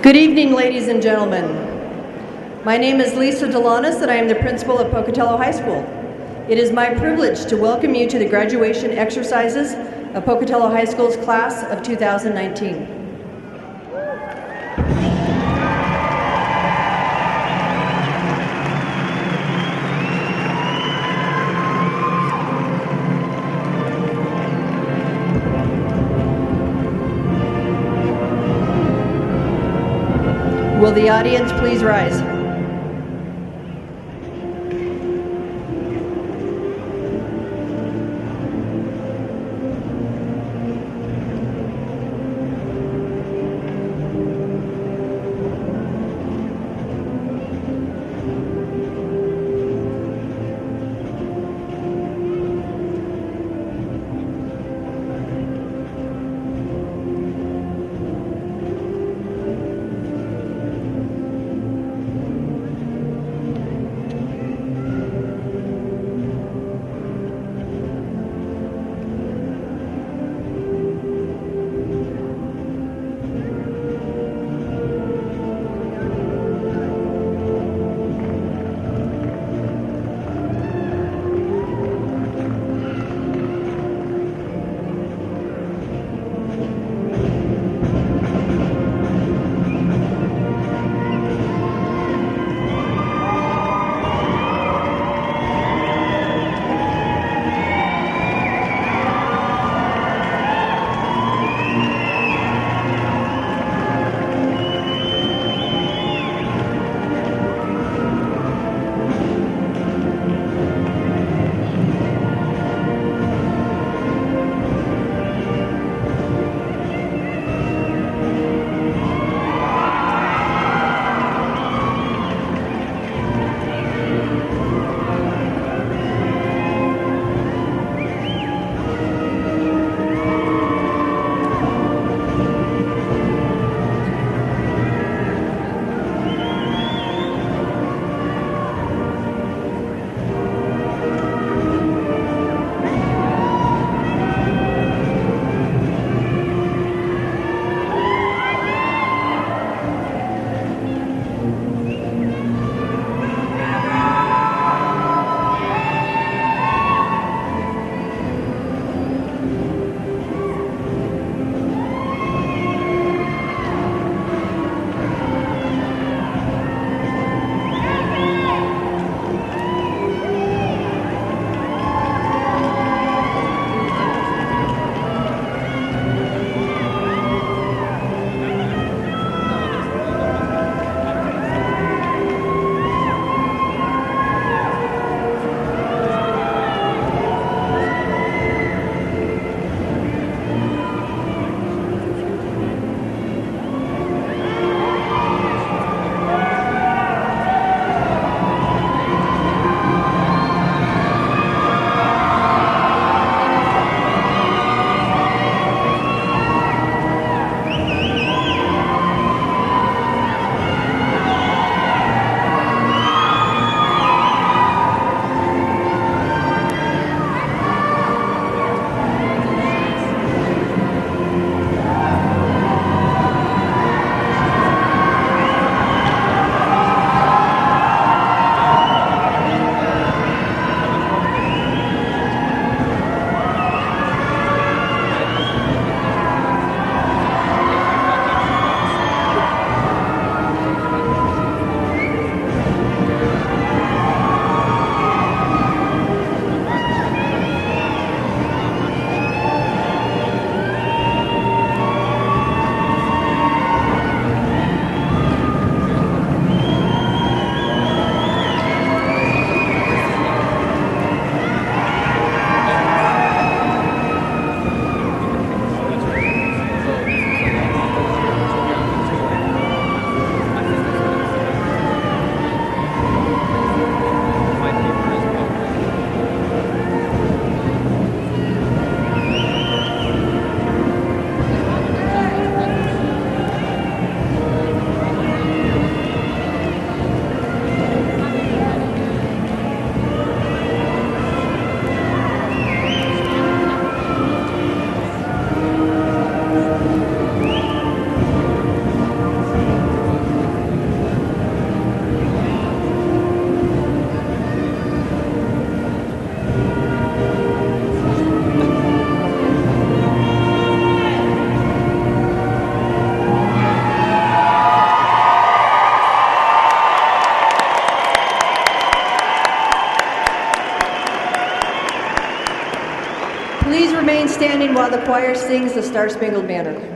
Good evening, ladies and gentlemen. My name is Lisa Delanis, and I am the principal of Pocatello High School. It is my privilege to welcome you to the graduation exercises of Pocatello High School's class of 2019. Will the audience please rise? while the choir sings the Star Spangled Banner.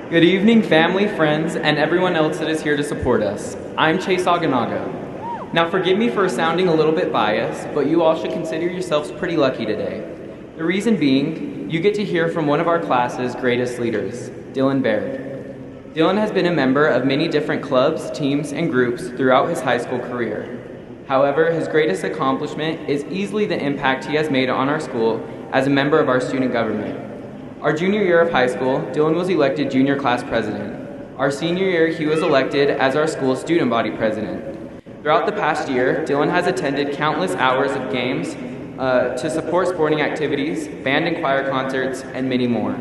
Good evening, family, friends, and everyone else that is here to support us. I'm Chase Aganaga. Now forgive me for sounding a little bit biased, but you all should consider yourselves pretty lucky today. The reason being, you get to hear from one of our class's greatest leaders, Dylan Baird. Dylan has been a member of many different clubs, teams, and groups throughout his high school career. However, his greatest accomplishment is easily the impact he has made on our school as a member of our student government. Our junior year of high school, Dylan was elected junior class president. Our senior year, he was elected as our school's student body president. Throughout the past year, Dylan has attended countless hours of games to support sporting activities, band and choir concerts, and many more.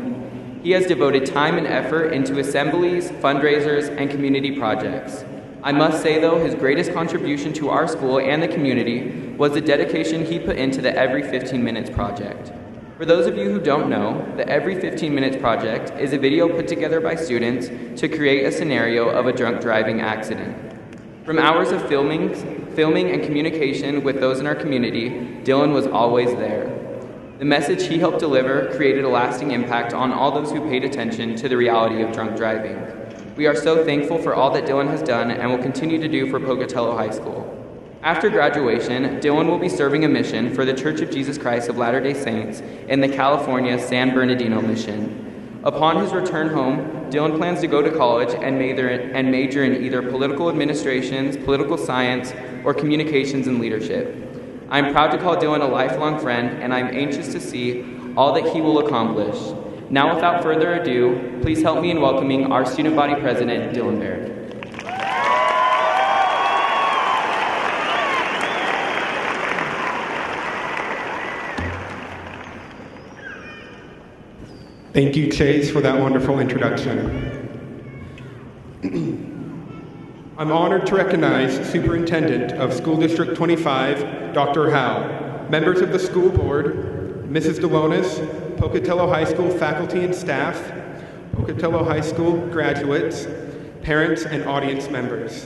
He has devoted time and effort into assemblies, fundraisers, and community projects. I must say, though, his greatest contribution to our school and the community was the dedication he put into the Every 15 Minutes project. For those of you who don't know, the Every 15 Minutes project is a video put together by students to create a scenario of a drunk driving accident. From hours of filming and communication with those in our community, Dylan was always there. The message he helped deliver created a lasting impact on all those who paid attention to the reality of drunk driving. We are so thankful for all that Dylan has done and will continue to do for Pocatello High School. After graduation, Dylan will be serving a mission for the Church of Jesus Christ of Latter-day Saints in the California San Bernardino mission. Upon his return home, Dylan plans to go to college and major in either political administrations, political science, or communications and leadership. I'm proud to call Dylan a lifelong friend, and I'm anxious to see all that he will accomplish. Now, without further ado, please help me in welcoming our student body president, Dylan Baird. Thank you, Chase, for that wonderful introduction. I'm honored to recognize Superintendent of School District 25, Dr. Howe, members of the school board, Mrs. Delonis, Pocatello High School faculty and staff, Pocatello High School graduates, parents, and audience members.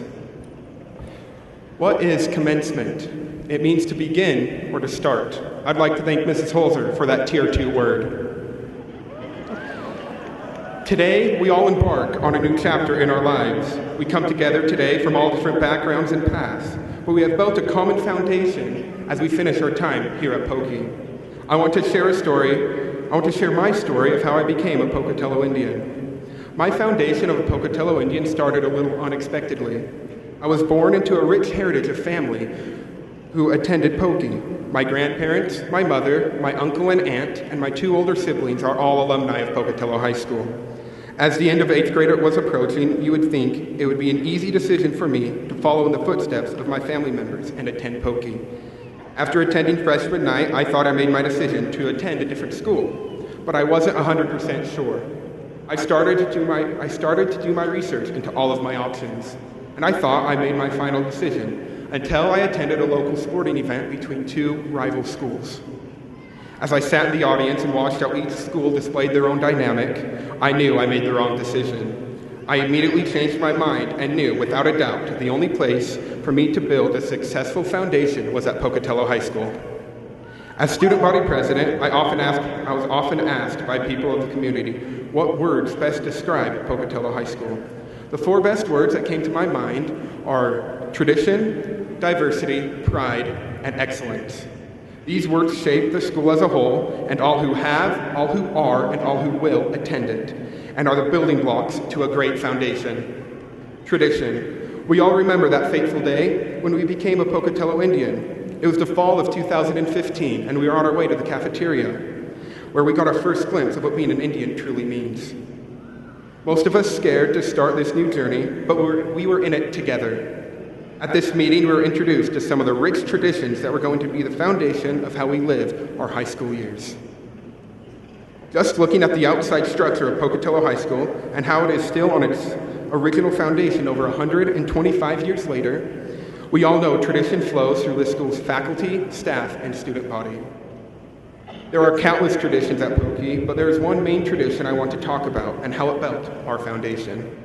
What is commencement? It means to begin or to start. I'd like to thank Mrs. Holzer for that Tier 2 word. Today, we all embark on a new chapter in our lives. We come together today from all different backgrounds and paths, but we have built a common foundation as we finish our time here at Pokey. I want to share my story of how I became a Pocatello Indian. My foundation of a Pocatello Indian started a little unexpectedly. I was born into a rich heritage of family who attended Pokey. My grandparents, my mother, my uncle and aunt, and my 2 older siblings are all alumni of Pocatello High School. As the end of 8th grade was approaching, you would think it would be an easy decision for me to follow in the footsteps of my family members and attend Pokey. After attending freshman night, I thought I made my decision to attend a different school, but I wasn't 100% sure. I started to do my research into all of my options, and I thought I made my final decision until I attended a local sporting event between 2 rival schools. As I sat in the audience and watched how each school displayed their own dynamic, I knew I made the wrong decision. I immediately changed my mind and knew, without a doubt, the only place for me to build a successful foundation was at Pocatello High School. As student body president, I was often asked by people of the community what words best describe Pocatello High School. The 4 best words that came to my mind are tradition, diversity, pride, and excellence. These words shape the school as a whole, and all who have, all who are, and all who will attend it, and are the building blocks to a great foundation. Tradition. We all remember that fateful day when we became a Pocatello Indian. It was the fall of 2015, and we were on our way to the cafeteria, where we got our first glimpse of what being an Indian truly means. Most of us scared to start this new journey, but we were in it together. At this meeting, we were introduced to some of the rich traditions that were going to be the foundation of how we live our high school years. Just looking at the outside structure of Pocatello High School and how it is still on its original foundation over 125 years later, we all know tradition flows through this school's faculty, staff, and student body. There are countless traditions at Pokey, but there is one main tradition I want to talk about and how it built our foundation.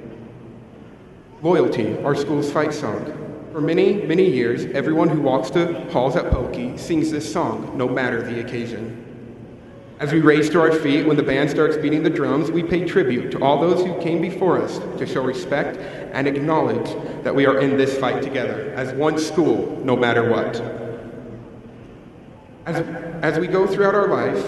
Loyalty, our school's fight song. For many, many years, everyone who walks the halls at Pokey sings this song, no matter the occasion. As we raise to our feet when the band starts beating the drums, we pay tribute to all those who came before us to show respect and acknowledge that we are in this fight together, as one school, no matter what. As we go throughout our life,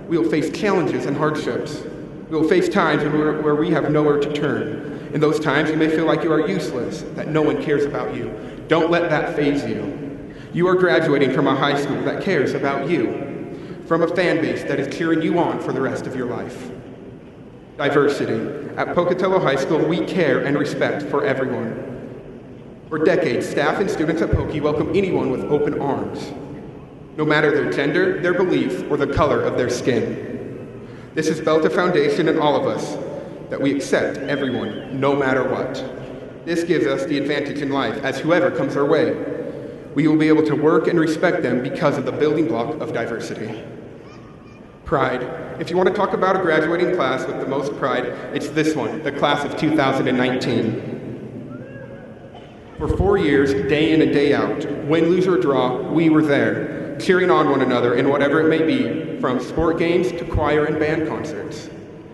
we will face challenges and hardships. We will face times where we have nowhere to turn. In those times, you may feel like you are useless, that no one cares about you. Don't let that faze you. You are graduating from a high school that cares about you, from a fan base that is cheering you on for the rest of your life. Diversity. At Pocatello High School, we care and respect for everyone. For decades, staff and students at Pokey welcome anyone with open arms, no matter their gender, their belief, or the color of their skin. This has built a foundation in all of us that we accept everyone, no matter what. This gives us the advantage in life, as whoever comes our way, we will be able to work and respect them because of the building block of diversity. Pride. If you want to talk about a graduating class with the most pride, it's this one, the class of 2019. For 4 years, day in and day out, win, lose, or draw, we were there, cheering on one another in whatever it may be, from sport games to choir and band concerts.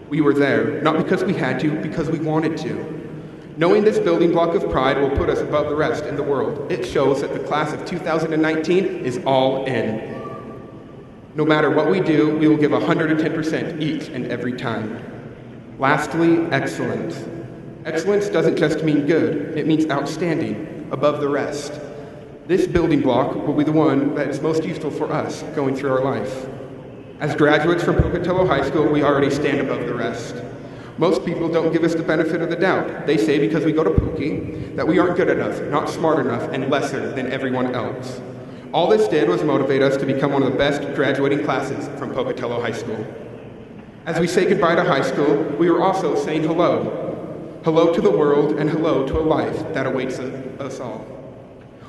We were there, not because we had to, because we wanted to. Knowing this building block of pride will put us above the rest in the world, it shows that the class of 2019 is all in. No matter what we do, we will give 110% each and every time. Lastly, excellence. Excellence doesn't just mean good, it means outstanding, above the rest. This building block will be the one that is most useful for us going through our life. As graduates from Pocatello High School, we already stand above the rest. Most people don't give us the benefit of the doubt. They say because we go to Pokey that we aren't good enough, not smart enough, and lesser than everyone else. All this did was motivate us to become one of the best graduating classes from Pocatello High School. As we say goodbye to high school, we are also saying hello. Hello to the world and hello to a life that awaits us all.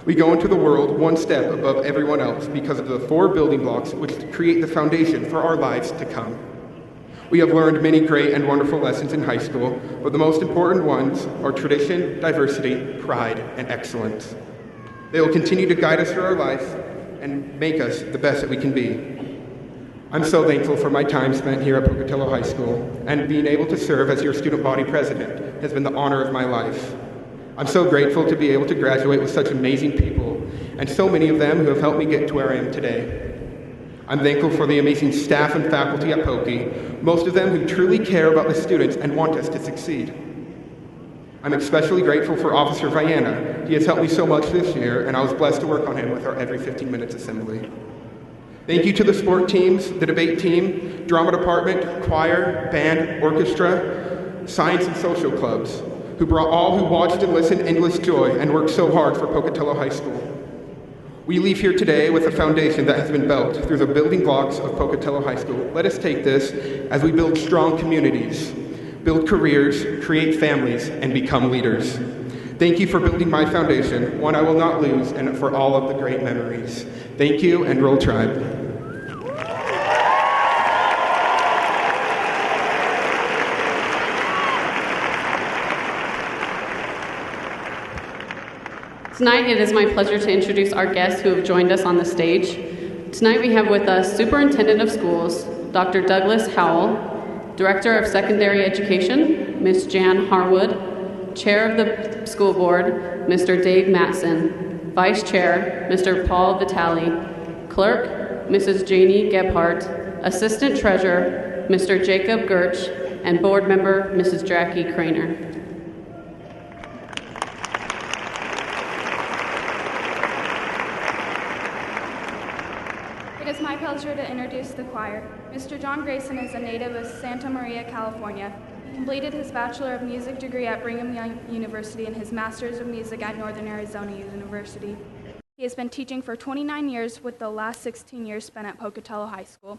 We go into the world one step above everyone else because of the 4 building blocks which create the foundation for our lives to come. We have learned many great and wonderful lessons in high school, but the most important ones are tradition, diversity, pride, and excellence. They will continue to guide us through our life and make us the best that we can be. I'm so thankful for my time spent here at Pocatello High School, and being able to serve as your student body president has been the honor of my life. I'm so grateful to be able to graduate with such amazing people, and so many of them who have helped me get to where I am today. I'm thankful for the amazing staff and faculty at Pokie, most of them who truly care about the students and want us to succeed. I'm especially grateful for Officer Vianna. He has helped me so much this year, and I was blessed to work on him with our every 15 minutes assembly. Thank you to the sport teams, the debate team, drama department, choir, band, orchestra, science and social clubs, who brought all who watched and listened endless joy and worked so hard for Pocatello High School. We leave here today with a foundation that has been built through the building blocks of Pocatello High School. Let us take this as we build strong communities, build careers, create families, and become leaders. Thank you for building my foundation, one I will not lose, and for all of the great memories. Thank you, and Roll Tribe. Tonight, it is my pleasure to introduce our guests who have joined us on the stage. Tonight, we have with us Superintendent of Schools, Dr. Douglas Howell, Director of Secondary Education, Ms. Jan Harwood, Chair of the School Board, Mr. Dave Matson, Vice Chair, Mr. Paul Vitale, Clerk, Mrs. Janie Gebhardt, Assistant Treasurer, Mr. Jacob Gertsch, and Board Member, Mrs. Jackie Craner. It is my pleasure to introduce the choir. Mr. John Grayson is a native of Santa Maria, California. He completed his Bachelor of Music degree at Brigham Young University and his Master's of Music at Northern Arizona University. He has been teaching for 29 years, with the last 16 years spent at Pocatello High School.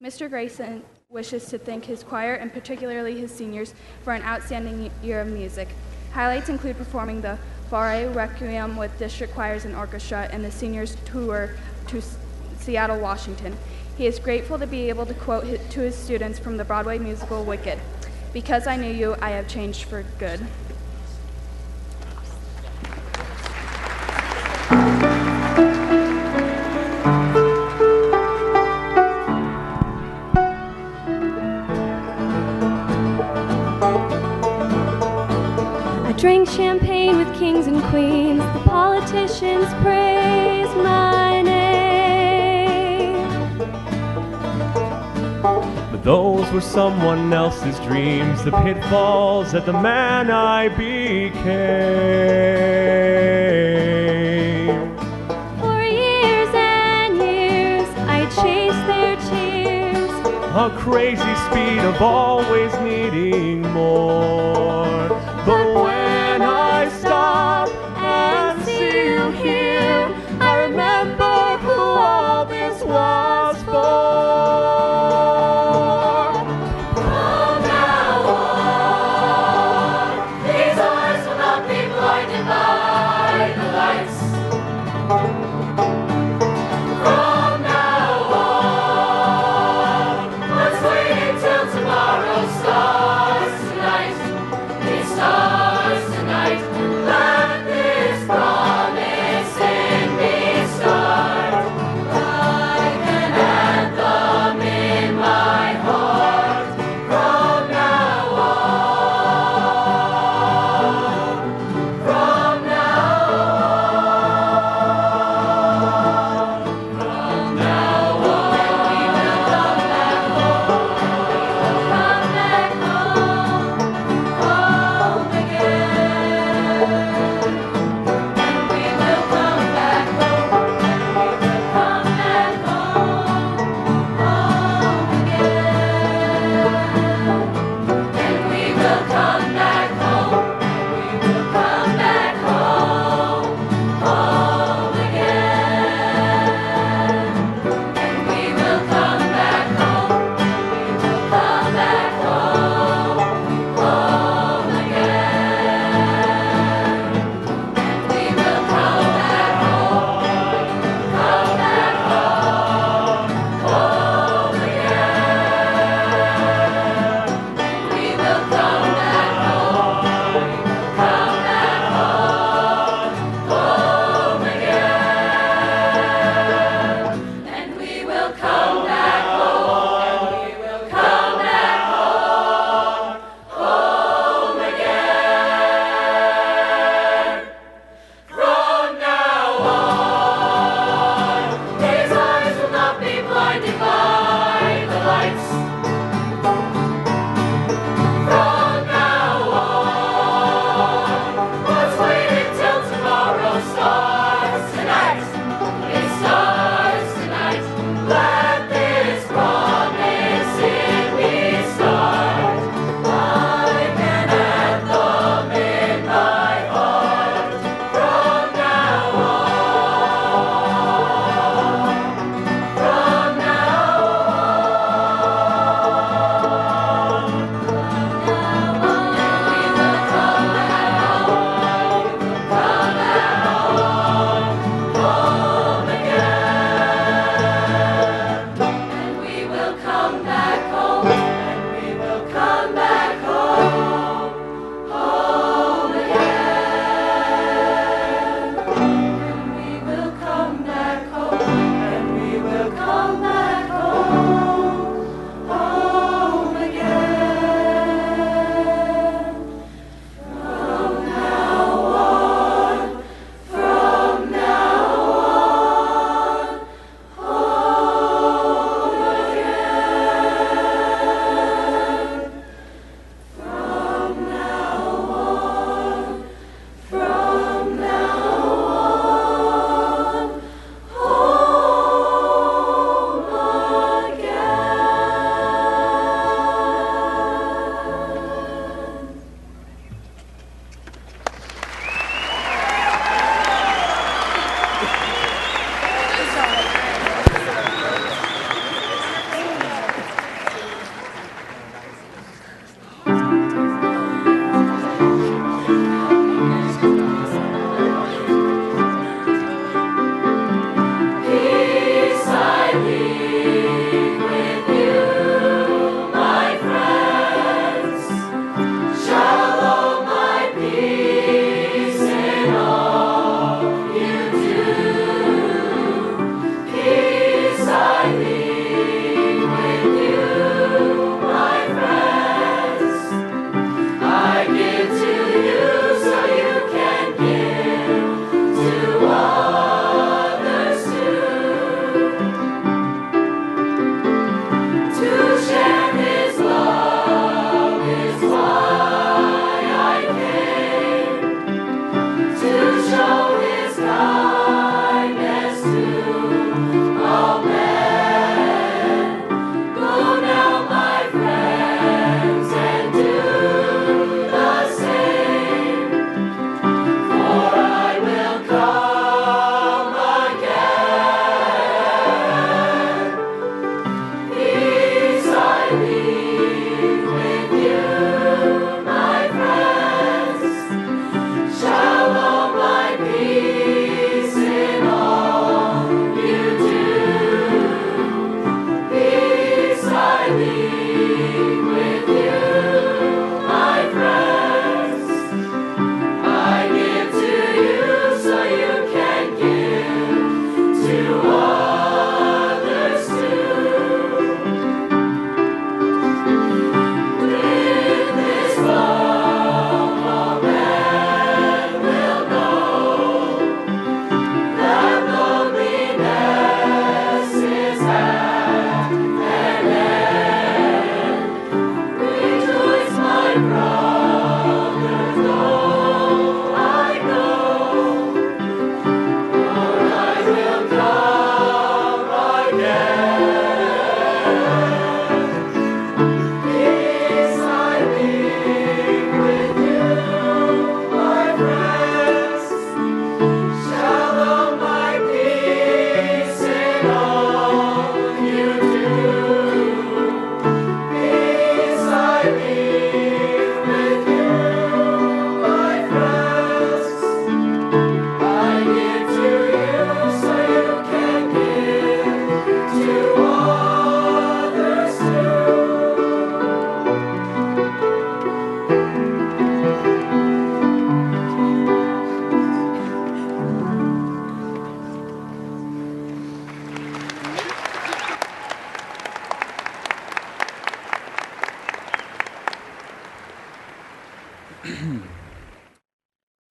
Mr. Grayson wishes to thank his choir, and particularly his seniors, for an outstanding year of music. Highlights include performing the Fare Requiem with district choirs and orchestra and the seniors tour to Seattle, Washington. He is grateful to be able to quote to his students from the Broadway musical Wicked, "Because I knew you, I have changed for good." I drink champagne with kings and queens, the politicians praise my name. But those were someone else's dreams, the pitfalls that the man I became. For years and years, I chased their tears, A crazy speed of always needing more. But when I stop and see you here, I remember who all this was for. From now on, these eyes will not be blinded by the lights. From now on, let's wait until tomorrow starts tonight. It starts tonight. Let this promise in me start. Like an anthem in my heart. From now on. From now on. From now on. We will come back home. Come back home. Home again. And we will come back home. We will come back home. Home again. And we will come back home. We will come back home. Home again. And we will come back home. We will come back home. Home again. And we will come back home. Come back home. Home again.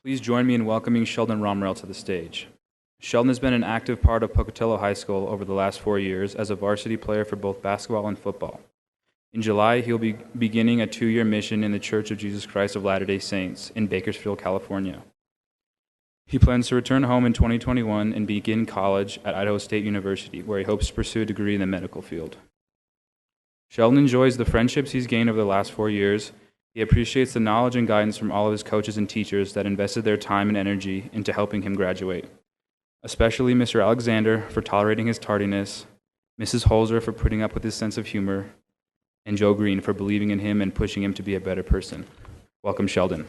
Please join me in welcoming Sheldon Romrell to the stage. Sheldon has been an active part of Pocatello High School over the last 4 years as a varsity player for both basketball and football. In July, he'll be beginning a 2-year mission in the Church of Jesus Christ of Latter-day Saints in Bakersfield, California. He plans to return home in 2021 and begin college at Idaho State University, where he hopes to pursue a degree in the medical field. Sheldon enjoys the friendships he's gained over the last 4 years. He appreciates the knowledge and guidance from all of his coaches and teachers that invested their time and energy into helping him graduate, especially Mr. Alexander for tolerating his tardiness, Mrs. Holzer for putting up with his sense of humor, and Joe Green for believing in him and pushing him to be a better person. Welcome, Sheldon.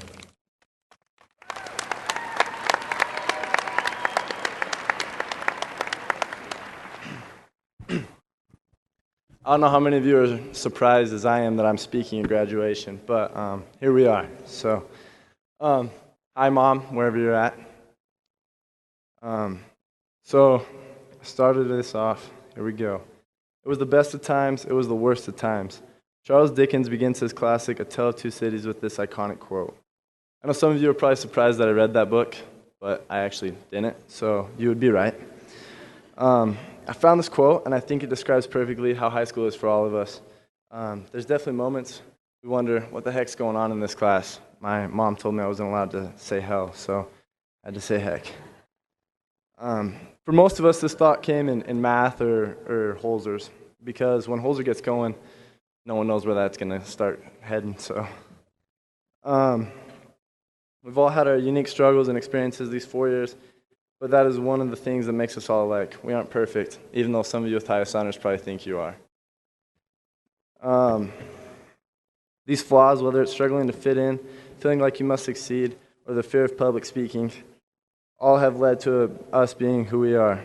I don't know how many of you are surprised as I am that I'm speaking at graduation, but here we are. So, hi, Mom, wherever you're at. So, I started this off. Here we go. It was the best of times. It was the worst of times. Charles Dickens begins his classic A Tale of Two Cities with this iconic quote. I know some of you are probably surprised that I read that book, but I actually didn't, so you would be right. I found this quote, and I think it describes perfectly how high school is for all of us. There's definitely moments we wonder, what the heck's going on in this class? My mom told me I wasn't allowed to say hell, so I had to say heck. For most of us, this thought came in math or Holzer's, because when Holzer gets going, no one knows where that's going to start heading. So, we've all had our unique struggles and experiences these 4 years, but that is one of the things that makes us all alike. We aren't perfect, even though some of you with highest honors probably think you are. These flaws, whether it's struggling to fit in, feeling like you must succeed, or the fear of public speaking, all have led to us being who we are.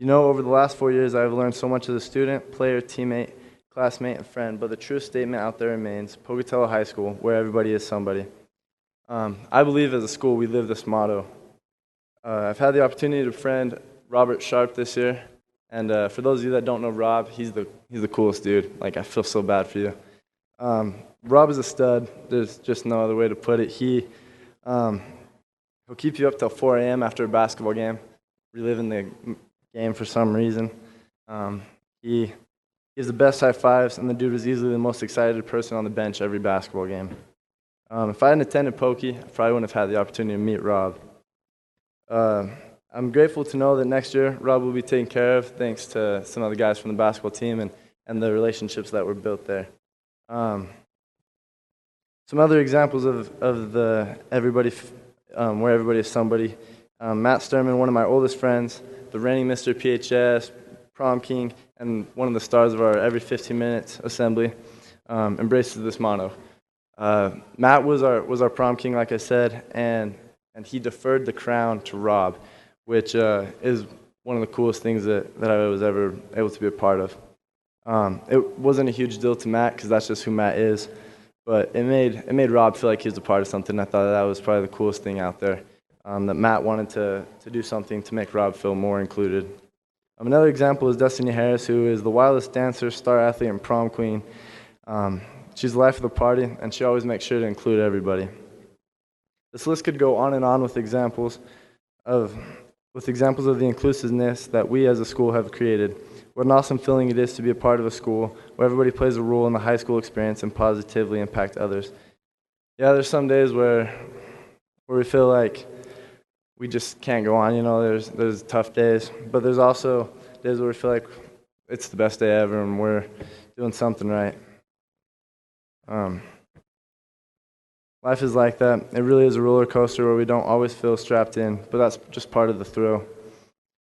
You know, over the last 4 years, I have learned so much as a student, player, teammate, classmate, and friend, but the truest statement out there remains, Pocatello High School, where everybody is somebody. I believe as a school we live this motto. I've had the opportunity to befriend Robert Sharp this year, and for those of you that don't know Rob, he's the coolest dude. Like, I feel so bad for you. Rob is a stud. There's just no other way to put it. He'll keep you up till 4 a.m. after a basketball game, reliving the game for some reason. He gives the best high fives, and the dude was easily the most excited person on the bench every basketball game. If I hadn't attended Pokey, I probably wouldn't have had the opportunity to meet Rob. I'm grateful to know that next year Rob will be taken care of thanks to some of the guys from the basketball team and the relationships that were built there. Some other examples of the everybody, where everybody is somebody. Matt Sturman, one of my oldest friends, the reigning Mr. PHS, prom king, and one of the stars of our every 15 minutes assembly, embraces this motto. Matt was our prom king, like I said, and he deferred the crown to Rob, which is one of the coolest things that I was ever able to be a part of. It wasn't a huge deal to Matt because that's just who Matt is, but it made Rob feel like he was a part of something. I thought that was probably the coolest thing out there, that Matt wanted to do something to make Rob feel more included. Another example is Destiny Harris, who is the wildest dancer, star athlete, and prom queen. She's the life of the party, and she always makes sure to include everybody. This list could go on and on with examples of the inclusiveness that we as a school have created. What an awesome feeling it is to be a part of a school where everybody plays a role in the high school experience and positively impact others. Yeah, there's some days where we feel like we just can't go on. You know, there's tough days, but there's also days where we feel like it's the best day ever and we're doing something right. Life is like that. It really is a roller coaster where we don't always feel strapped in, but that's just part of the thrill.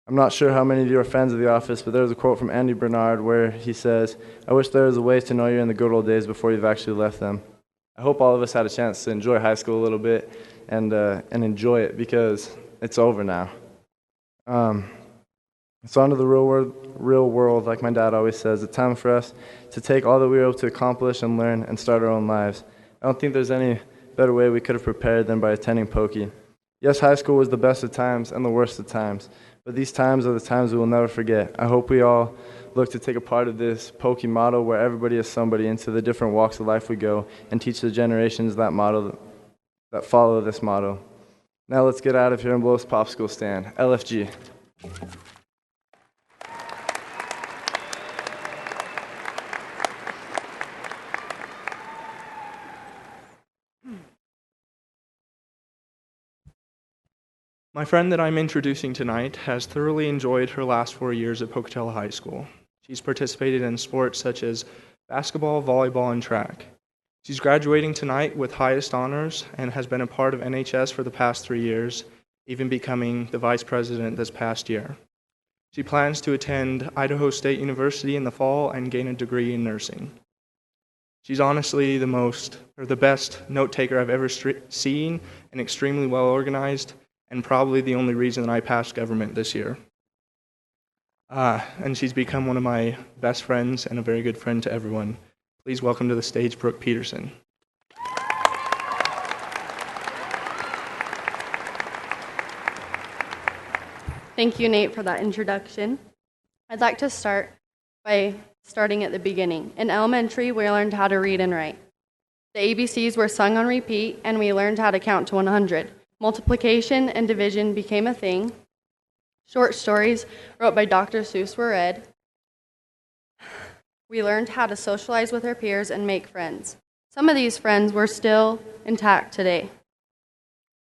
I'm not sure how many of you are fans of The Office, but there's a quote from Andy Bernard where he says, "I wish there was a way to know you're in the good old days before you've actually left them." I hope all of us had a chance to enjoy high school a little bit and enjoy it because it's over now. It's on to the real world, like my dad always says. It's time for us to take all that we were able to accomplish and learn and start our own lives. I don't think there's any better way we could have prepared than by attending Pokey. Yes, high school was the best of times and the worst of times, but these times are the times we will never forget. I hope we all look to take a part of this Pokey model where everybody is somebody into the different walks of life we go and teach the generations that model that follow this motto. Now let's get out of here and blow this popsicle stand. LFG. My friend that I'm introducing tonight has thoroughly enjoyed her last 4 years at Pocatello High School. She's participated in sports such as basketball, volleyball, and track. She's graduating tonight with highest honors and has been a part of NHS for the past 3 years, even becoming the vice president this past year. She plans to attend Idaho State University in the fall and gain a degree in nursing. She's honestly the best note taker I've ever seen and extremely well organized, and probably the only reason that I passed government this year. And she's become one of my best friends and a very good friend to everyone. Please welcome to the stage Brooke Peterson. Thank you, Nate, for that introduction. I'd like to start by starting at the beginning. In elementary, we learned how to read and write. The ABCs were sung on repeat, and we learned how to count to 100. Multiplication and division became a thing. Short stories wrote by Dr. Seuss were read. We learned how to socialize with our peers and make friends. Some of these friends were still intact today.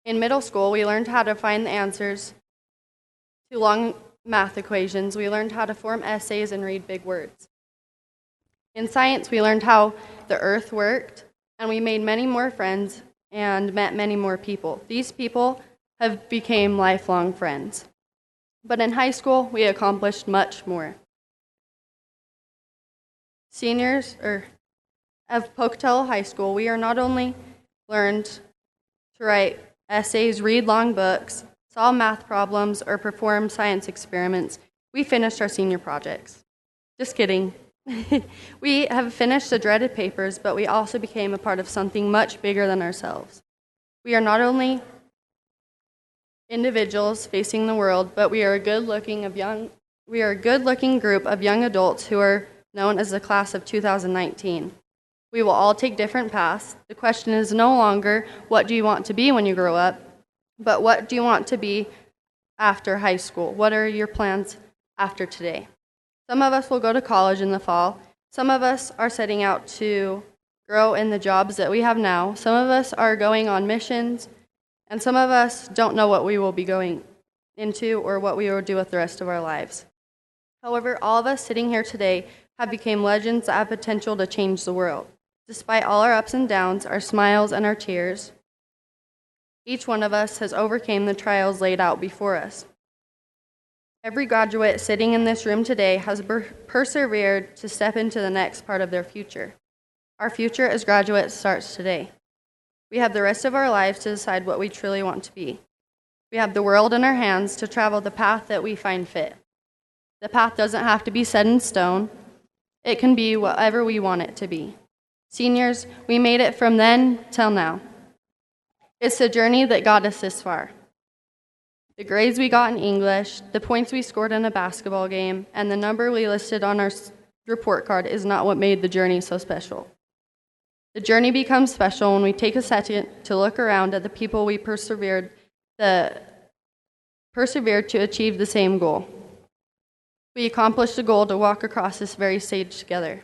In middle school, we learned how to find the answers to long math equations. We learned how to form essays and read big words. In science, we learned how the earth worked, and we made many more friends and met many more people. These people have become lifelong friends. But in high school, we accomplished much more. Seniors of Pocatello High School, we are not only learned to write essays, read long books, solve math problems, or perform science experiments, we finished our senior projects. Just kidding. We have finished the dreaded papers, but we also became a part of something much bigger than ourselves. We are not only individuals facing the world, but we are a good-looking group of young adults who are known as the class of 2019. We will all take different paths. The question is no longer, what do you want to be when you grow up, but what do you want to be after high school? What are your plans after today? Some of us will go to college in the fall. Some of us are setting out to grow in the jobs that we have now. Some of us are going on missions, and some of us don't know what we will be going into or what we will do with the rest of our lives. However, all of us sitting here today have become legends that have potential to change the world. Despite all our ups and downs, our smiles and our tears, each one of us has overcome the trials laid out before us. Every graduate sitting in this room today has persevered to step into the next part of their future. Our future as graduates starts today. We have the rest of our lives to decide what we truly want to be. We have the world in our hands to travel the path that we find fit. The path doesn't have to be set in stone. It can be whatever we want it to be. Seniors, we made it from then till now. It's a journey that got us this far. The grades we got in English, the points we scored in a basketball game, and the number we listed on our report card is not what made the journey so special. The journey becomes special when we take a second to look around at the people we persevered to achieve the same goal. We accomplished the goal to walk across this very stage together.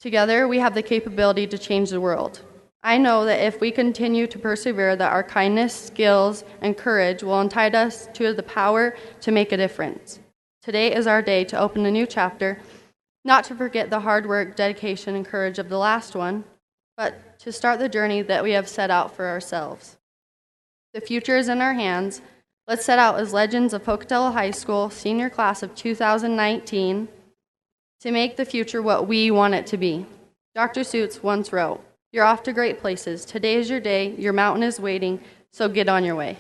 Together, we have the capability to change the world. I know that if we continue to persevere, that our kindness, skills, and courage will entitle us to the power to make a difference. Today is our day to open a new chapter, not to forget the hard work, dedication, and courage of the last one, but to start the journey that we have set out for ourselves. The future is in our hands. Let's set out as legends of Pocatello High School, senior class of 2019, to make the future what we want it to be. Dr. Seuss once wrote, "You're off to great places. Today is your day. Your mountain is waiting, so get on your way."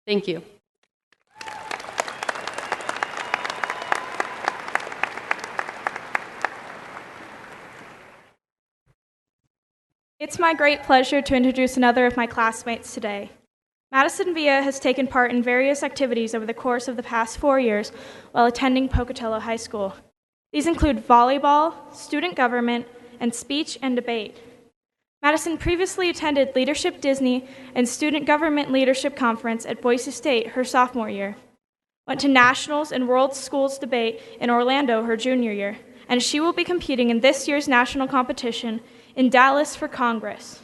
Thank you. It's my great pleasure to introduce another of my classmates today. Madison Villa has taken part in various activities over the course of the past 4 years while attending Pocatello High School. These include volleyball, student government, and speech and debate. Madison previously attended Leadership Disney and Student Government Leadership Conference at Boise State her sophomore year, went to Nationals and World Schools Debate in Orlando her junior year, and she will be competing in this year's national competition in Dallas for Congress.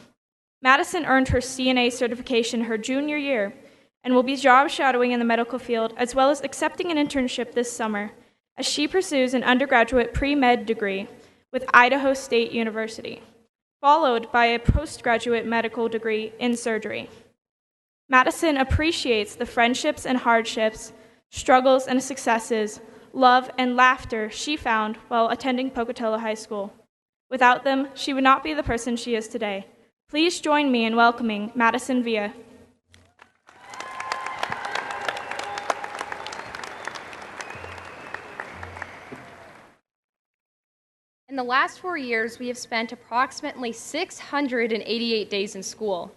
Madison earned her CNA certification her junior year and will be job shadowing in the medical field as well as accepting an internship this summer as she pursues an undergraduate pre-med degree with Idaho State University, followed by a postgraduate medical degree in surgery. Madison appreciates the friendships and hardships, struggles and successes, love and laughter she found while attending Pocatello High School. Without them, she would not be the person she is today. Please join me in welcoming Madison Villa. In the last 4 years, we have spent approximately 688 days in school.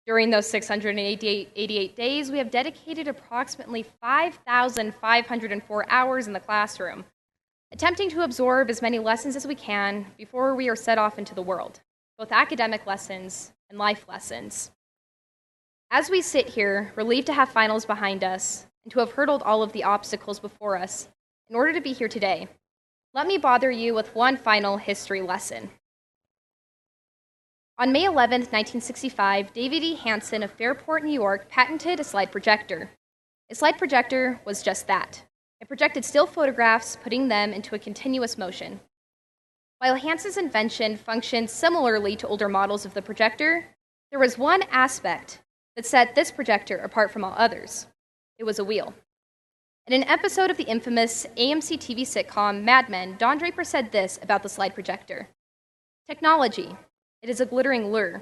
During those 688 days, we have dedicated approximately 5,504 hours in the classroom, attempting to absorb as many lessons as we can before we are set off into the world, both academic lessons and life lessons. As we sit here, relieved to have finals behind us and to have hurdled all of the obstacles before us in order to be here today, let me bother you with one final history lesson. On May 11, 1965, David E. Hansen of Fairport, New York, patented a slide projector. A slide projector was just that. It projected still photographs, putting them into a continuous motion. While Hansen's invention functioned similarly to older models of the projector, there was one aspect that set this projector apart from all others. It was a wheel. In an episode of the infamous AMC TV sitcom Mad Men, Don Draper said this about the slide projector. Technology, it is a glittering lure.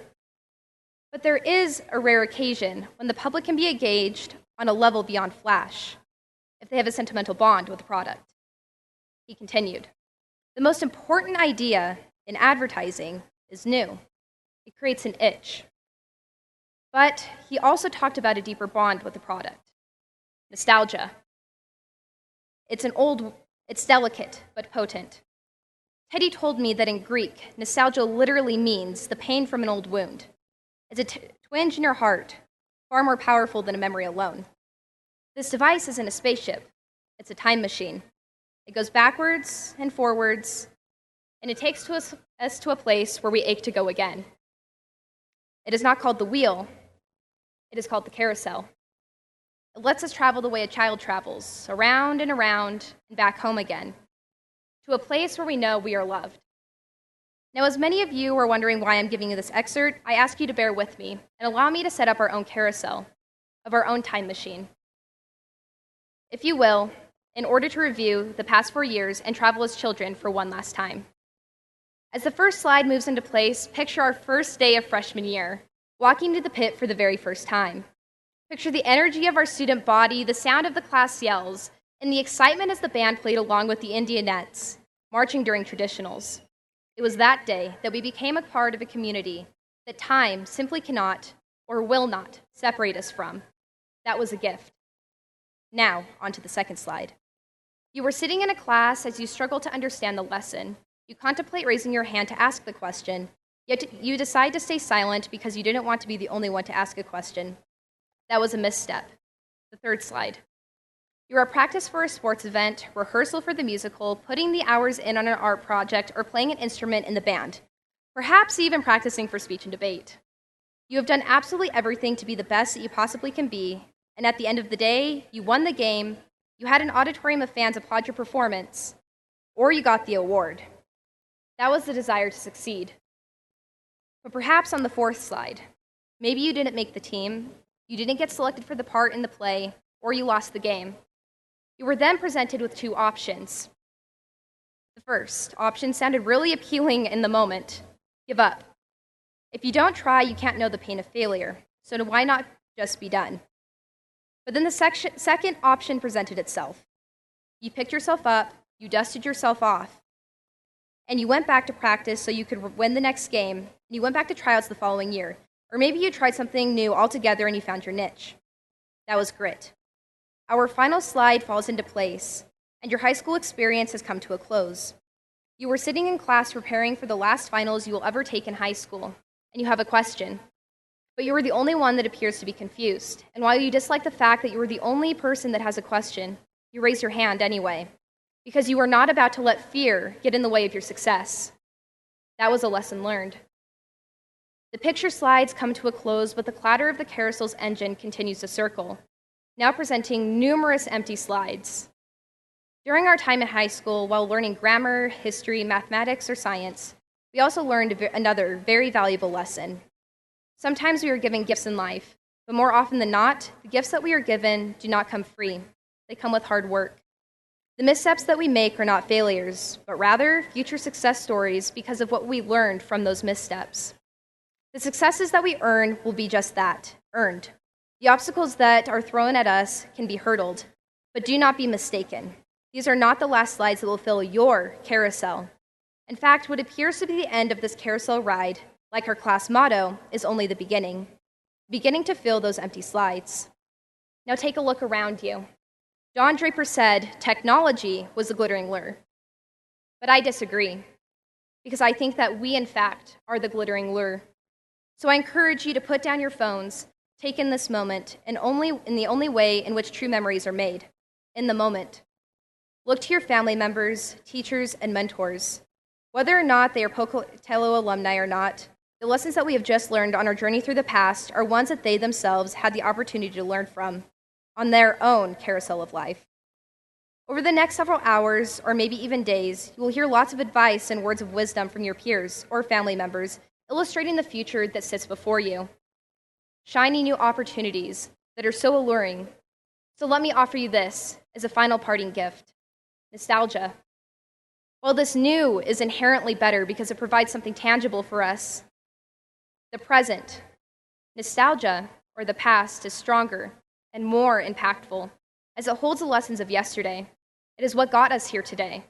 But there is a rare occasion when the public can be engaged on a level beyond flash, if they have a sentimental bond with the product. He continued, the most important idea in advertising is new. It creates an itch. But he also talked about a deeper bond with the product. Nostalgia. It's delicate, but potent. Teddy told me that in Greek, nostalgia literally means the pain from an old wound. It's a twinge in your heart, far more powerful than a memory alone. This device isn't a spaceship. It's a time machine. It goes backwards and forwards, and it takes us to a place where we ache to go again. It is not called the wheel. It is called the carousel. It lets us travel the way a child travels, around and around and back home again, to a place where we know we are loved. Now, as many of you are wondering why I'm giving you this excerpt, I ask you to bear with me and allow me to set up our own carousel of our own time machine. If you will, in order to review the past 4 years and travel as children for one last time. As the first slide moves into place, picture our first day of freshman year, walking to the pit for the very first time. Picture the energy of our student body, the sound of the class yells, and the excitement as the band played along with the Indianettes, marching during traditionals. It was that day that we became a part of a community that time simply cannot or will not separate us from. That was a gift. Now, on to the second slide. You were sitting in a class as you struggled to understand the lesson. You contemplate raising your hand to ask the question, yet you decide to stay silent because you didn't want to be the only one to ask a question. That was a misstep. The third slide. You are at practice for a sports event, rehearsal for the musical, putting the hours in on an art project, or playing an instrument in the band. Perhaps even practicing for speech and debate. You have done absolutely everything to be the best that you possibly can be, and at the end of the day, you won the game, you had an auditorium of fans applaud your performance, or you got the award. That was the desire to succeed. But perhaps on the fourth slide, maybe you didn't make the team, you didn't get selected for the part in the play, or you lost the game. You were then presented with two options. The first option sounded really appealing in the moment. Give up. If you don't try, you can't know the pain of failure, so why not just be done? But then the second option presented itself. You picked yourself up, you dusted yourself off, and you went back to practice so you could win the next game, and you went back to tryouts the following year. Or maybe you tried something new altogether and you found your niche. That was grit. Our final slide falls into place, and your high school experience has come to a close. You were sitting in class preparing for the last finals you will ever take in high school. and you have a question. But you are the only one that appears to be confused. And while you dislike the fact that you are the only person that has a question, you raise your hand anyway, because you are not about to let fear get in the way of your success. That was a lesson learned. The picture slides come to a close, but the clatter of the carousel's engine continues to circle, now presenting numerous empty slides. During our time in high school, while learning grammar, history, mathematics, or science, we also learned another very valuable lesson. Sometimes we are given gifts in life, but more often than not, the gifts that we are given do not come free. They come with hard work. The missteps that we make are not failures, but rather future success stories because of what we learned from those missteps. The successes that we earn will be just that, earned. The obstacles that are thrown at us can be hurdled, but do not be mistaken. These are not the last slides that will fill your carousel. In fact, what appears to be the end of this carousel ride, like our class motto, is only the beginning to fill those empty slides. Now take a look around you. Don Draper said technology was the glittering lure. But I disagree, because I think that we, in fact, are the glittering lure. So I encourage you to put down your phones, take in this moment, and in the only way in which true memories are made, in the moment. Look to your family members, teachers, and mentors. Whether or not they are Pocatello alumni or not, the lessons that we have just learned on our journey through the past are ones that they themselves had the opportunity to learn from on their own carousel of life. Over the next several hours, or maybe even days, you will hear lots of advice and words of wisdom from your peers or family members, illustrating the future that sits before you. Shiny new opportunities that are so alluring. So let me offer you this as a final parting gift: nostalgia. While this new is inherently better because it provides something tangible for us, the present, nostalgia, or the past, is stronger and more impactful as it holds the lessons of yesterday. It is what got us here today.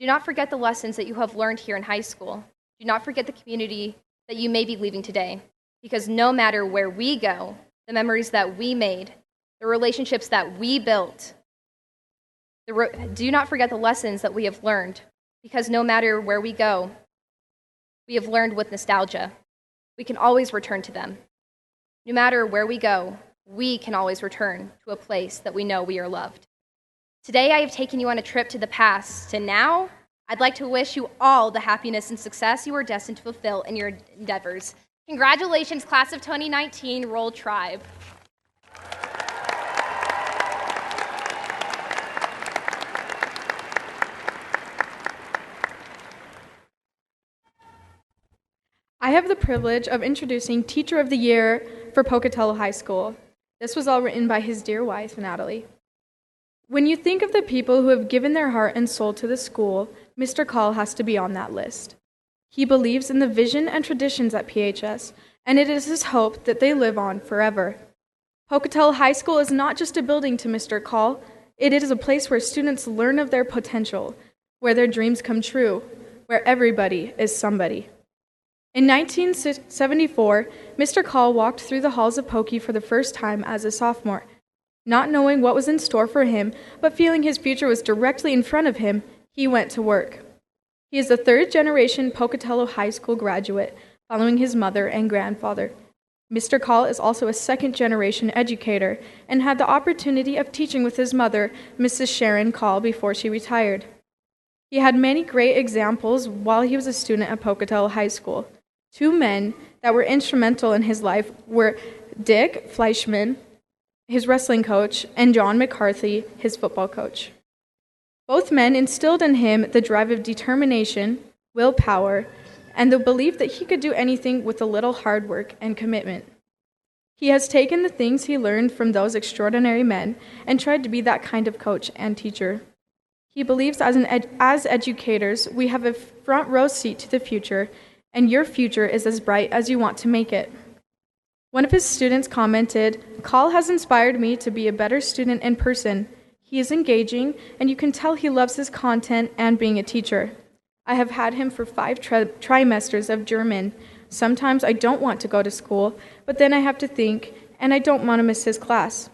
Do not forget the lessons that you have learned here in high school. Do not forget the community that you may be leaving today, because no matter where we go, the memories that we made, the relationships that we built, do not forget the lessons that we have learned, because no matter where we go, we have learned with nostalgia. We can always return to them. No matter where we go, we can always return to a place that we know we are loved. Today, I have taken you on a trip to the past. To now, I'd like to wish you all the happiness and success you are destined to fulfill in your endeavors. Congratulations, class of 2019, Roll Tribe. I have the privilege of introducing Teacher of the Year for Pocatello High School. This was all written by his dear wife, Natalie. When you think of the people who have given their heart and soul to the school, Mr. Call has to be on that list. He believes in the vision and traditions at PHS, and it is his hope that they live on forever. Pocatello High School is not just a building to Mr. Call, it is a place where students learn of their potential, where their dreams come true, where everybody is somebody. In 1974, Mr. Call walked through the halls of Pokey for the first time as a sophomore. Not knowing what was in store for him, but feeling his future was directly in front of him, he went to work. He is the third-generation Pocatello High School graduate, following his mother and grandfather. Mr. Call is also a second-generation educator and had the opportunity of teaching with his mother, Mrs. Sharon Call, before she retired. He had many great examples while he was a student at Pocatello High School. Two men that were instrumental in his life were Dick Fleischman, his wrestling coach, and John McCarthy, his football coach. Both men instilled in him the drive of determination, willpower, and the belief that he could do anything with a little hard work and commitment. He has taken the things he learned from those extraordinary men and tried to be that kind of coach and teacher. He believes as educators, we have a front row seat to the future, and your future is as bright as you want to make it. One of his students commented, "Call has inspired me to be a better student in person. He is engaging, and you can tell he loves his content and being a teacher. I have had him for 5 trimesters of German. Sometimes I don't want to go to school, but then I have to think, and I don't want to miss his class.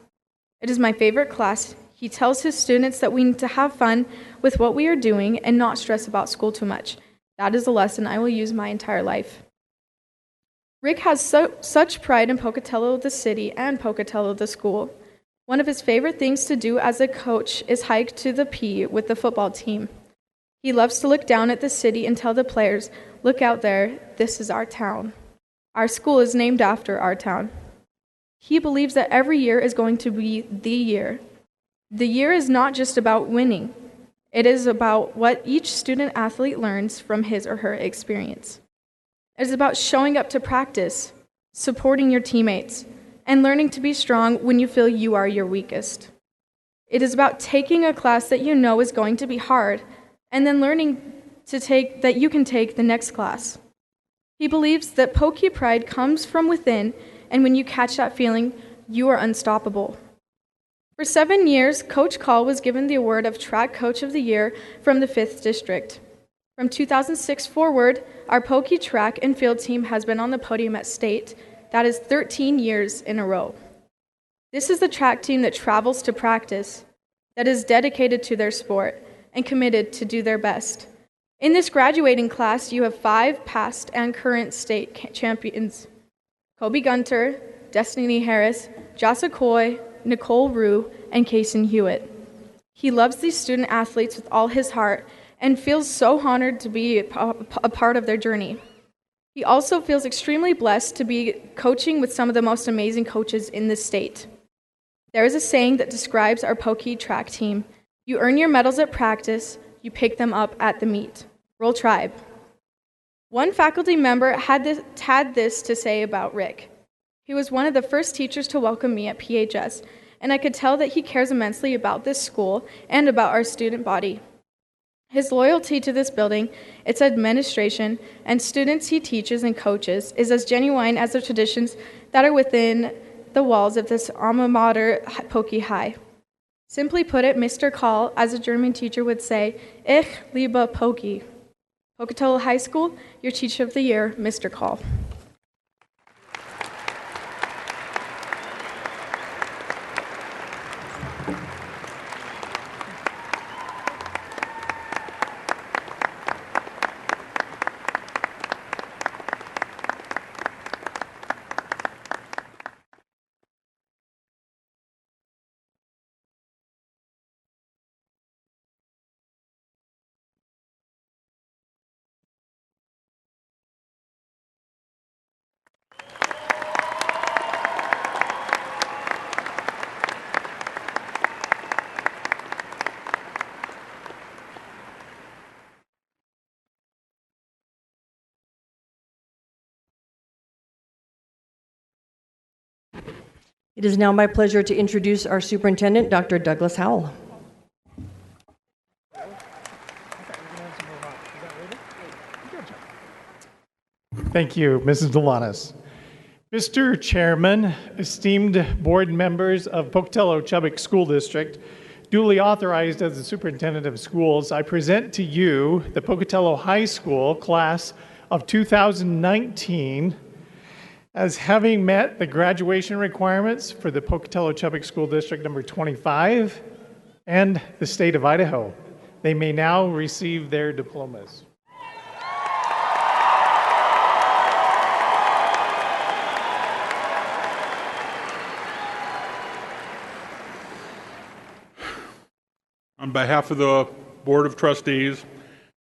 It is my favorite class. He tells his students that we need to have fun with what we are doing and not stress about school too much. That is a lesson I will use my entire life." Rick has such pride in Pocatello, the city, and Pocatello, the school. One of his favorite things to do as a coach is hike to the P with the football team. He loves to look down at the city and tell the players, "Look out there, this is our town. Our school is named after our town." He believes that every year is going to be the year. The year is not just about winning. It is about what each student athlete learns from his or her experience. It is about showing up to practice, supporting your teammates, and learning to be strong when you feel you are your weakest. It is about taking a class that you know is going to be hard, and then learning that you can take the next class. He believes that Pokey pride comes from within, and when you catch that feeling, you are unstoppable. For 7 years, Coach Call was given the award of Track Coach of the Year from the 5th District. From 2006 forward, our Pokey track and field team has been on the podium at state. That is 13 years in a row. This is the track team that travels to practice, that is dedicated to their sport, and committed to do their best. In this graduating class, you have 5 past and current state champions: Kobe Gunter, Destiny Harris, Jassa Coy, Nicole Rue, and Kason Hewitt. He loves these student athletes with all his heart and feels so honored to be a part of their journey. He also feels extremely blessed to be coaching with some of the most amazing coaches in the state. There is a saying that describes our Pokey track team: you earn your medals at practice, you pick them up at the meet. Roll Tribe. One faculty member had this to say about Rick. He was one of the first teachers to welcome me at PHS, and I could tell that he cares immensely about this school and about our student body. His loyalty to this building, its administration, and students he teaches and coaches is as genuine as the traditions that are within the walls of this alma mater, Pokey High. Simply put it, Mr. Call, as a German teacher would say, Ich liebe Pokey. Pocatello High School, your Teacher of the Year, Mr. Call. It is now my pleasure to introduce our superintendent, Dr. Douglas Howell. Thank you, Mrs. Delanis. Mr. Chairman, esteemed board members of Pocatello Chubbuck School District, duly authorized as the superintendent of schools, I present to you the Pocatello High School class of 2019 as having met the graduation requirements for the Pocatello Chubbuck School District number 25 and the state of Idaho. They may now receive their diplomas. On behalf of the Board of Trustees,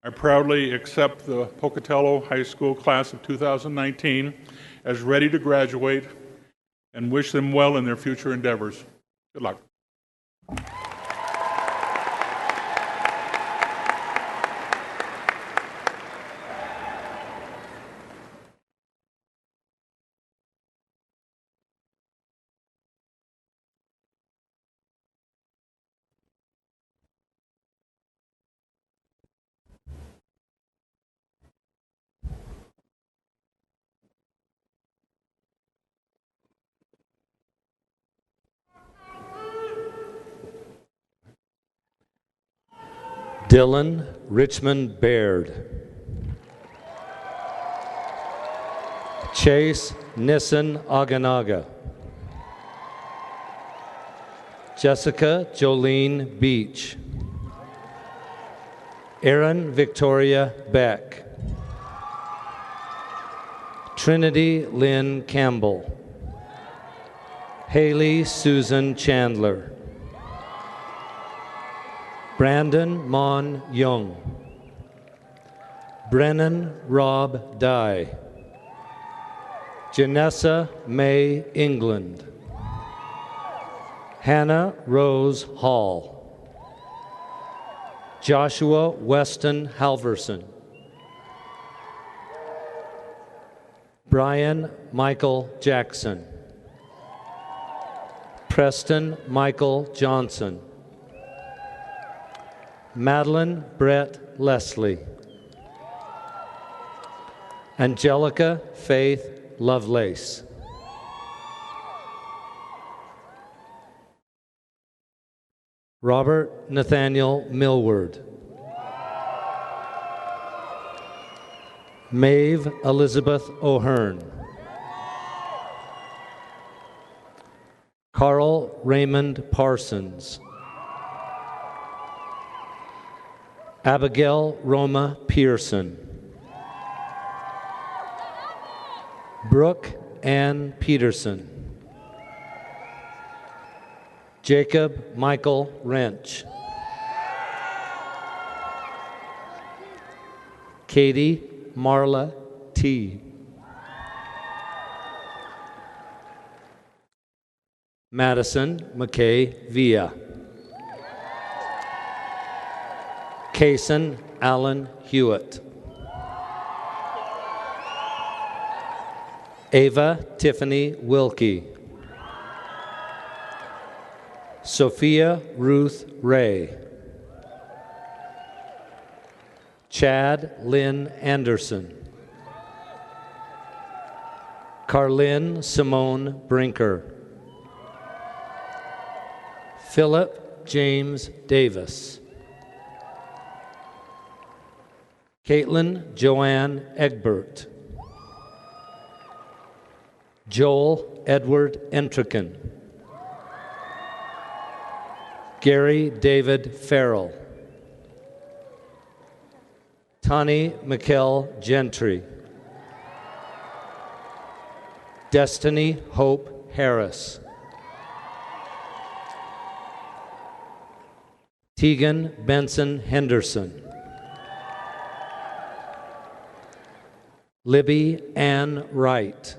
I proudly accept the Pocatello High School class of 2019 as ready to graduate and wish them well in their future endeavors. Good luck. Dylan Richmond Baird. Chase Nissen Aganaga. Jessica Jolene Beach. Erin Victoria Beck. Trinity Lynn Campbell. Haley Susan Chandler. Brandon Mon Young. Brennan Rob Dye. Janessa May England. Hannah Rose Hall. Joshua Weston Halverson. Brian Michael Jackson. Preston Michael Johnson. Madeline Brett Leslie. Angelica Faith Lovelace. Robert Nathaniel Millward. Maeve Elizabeth O'Hearn. Carl Raymond Parsons. Abigail Roma Pearson. Brooke Ann Peterson. Jacob Michael Wrench. Katie Marla T. Madison McKay Villa. Kaysen Allen Hewitt. Ava Tiffany Wilkie. Sophia Ruth Ray. Chad Lynn Anderson. Carlin Simone Brinker. Philip James Davis. Caitlin Joanne Egbert. Joel Edward Entrekin. Gary David Farrell. Tani Mikkel Gentry. Destiny Hope Harris. Tegan Benson Henderson. Libby Ann Wright.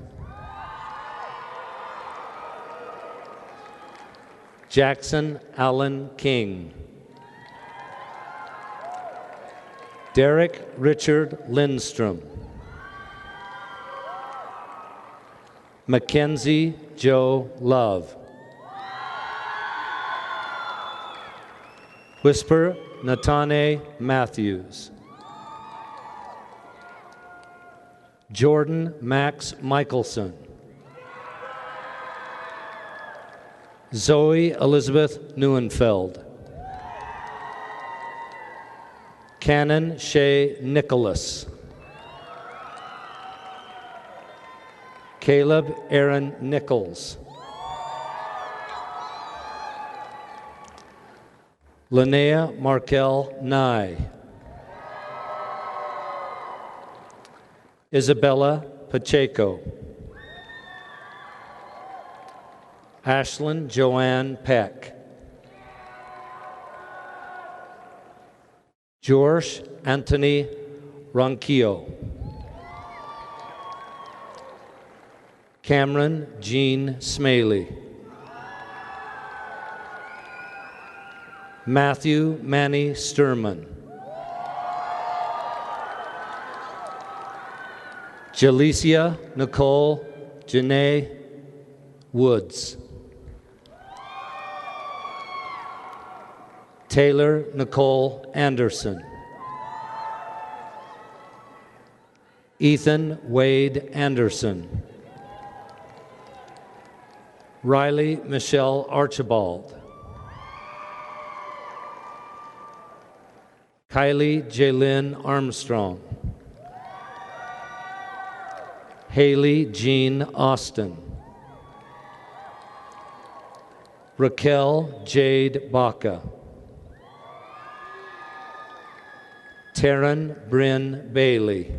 Jackson Allen King. Derek Richard Lindstrom. Mackenzie Joe Love. Whisper Natane Matthews. Jordan Max Michelson. Zoe Elizabeth Neuenfeld. Canon Shay Nicholas. Caleb Aaron Nichols. Linnea Markel Nye. Isabella Pacheco. Ashlyn Joanne Peck. George Anthony Ronquillo. Cameron Jean Smaley. Matthew Manny Sturman. Jalicia Nicole Janae Woods. Taylor Nicole Anderson. Ethan Wade Anderson. Riley Michelle Archibald. Kylie Jaylyn Armstrong. Haley Jean Austin. Raquel Jade Baca. Taryn Bryn Bailey.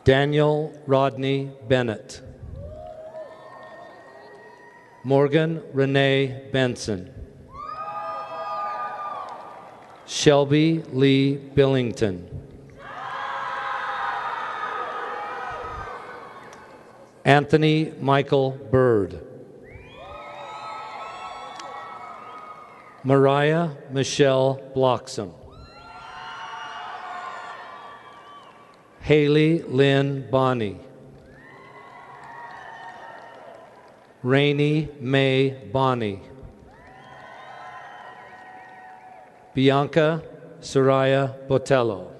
Daniel Rodney Bennett. Morgan Renee Benson. Shelby Lee Billington. Anthony Michael Bird. Mariah Michelle Bloxam. Haley Lynn Bonney. Rainey May Bonney. Bianca Soraya Botello.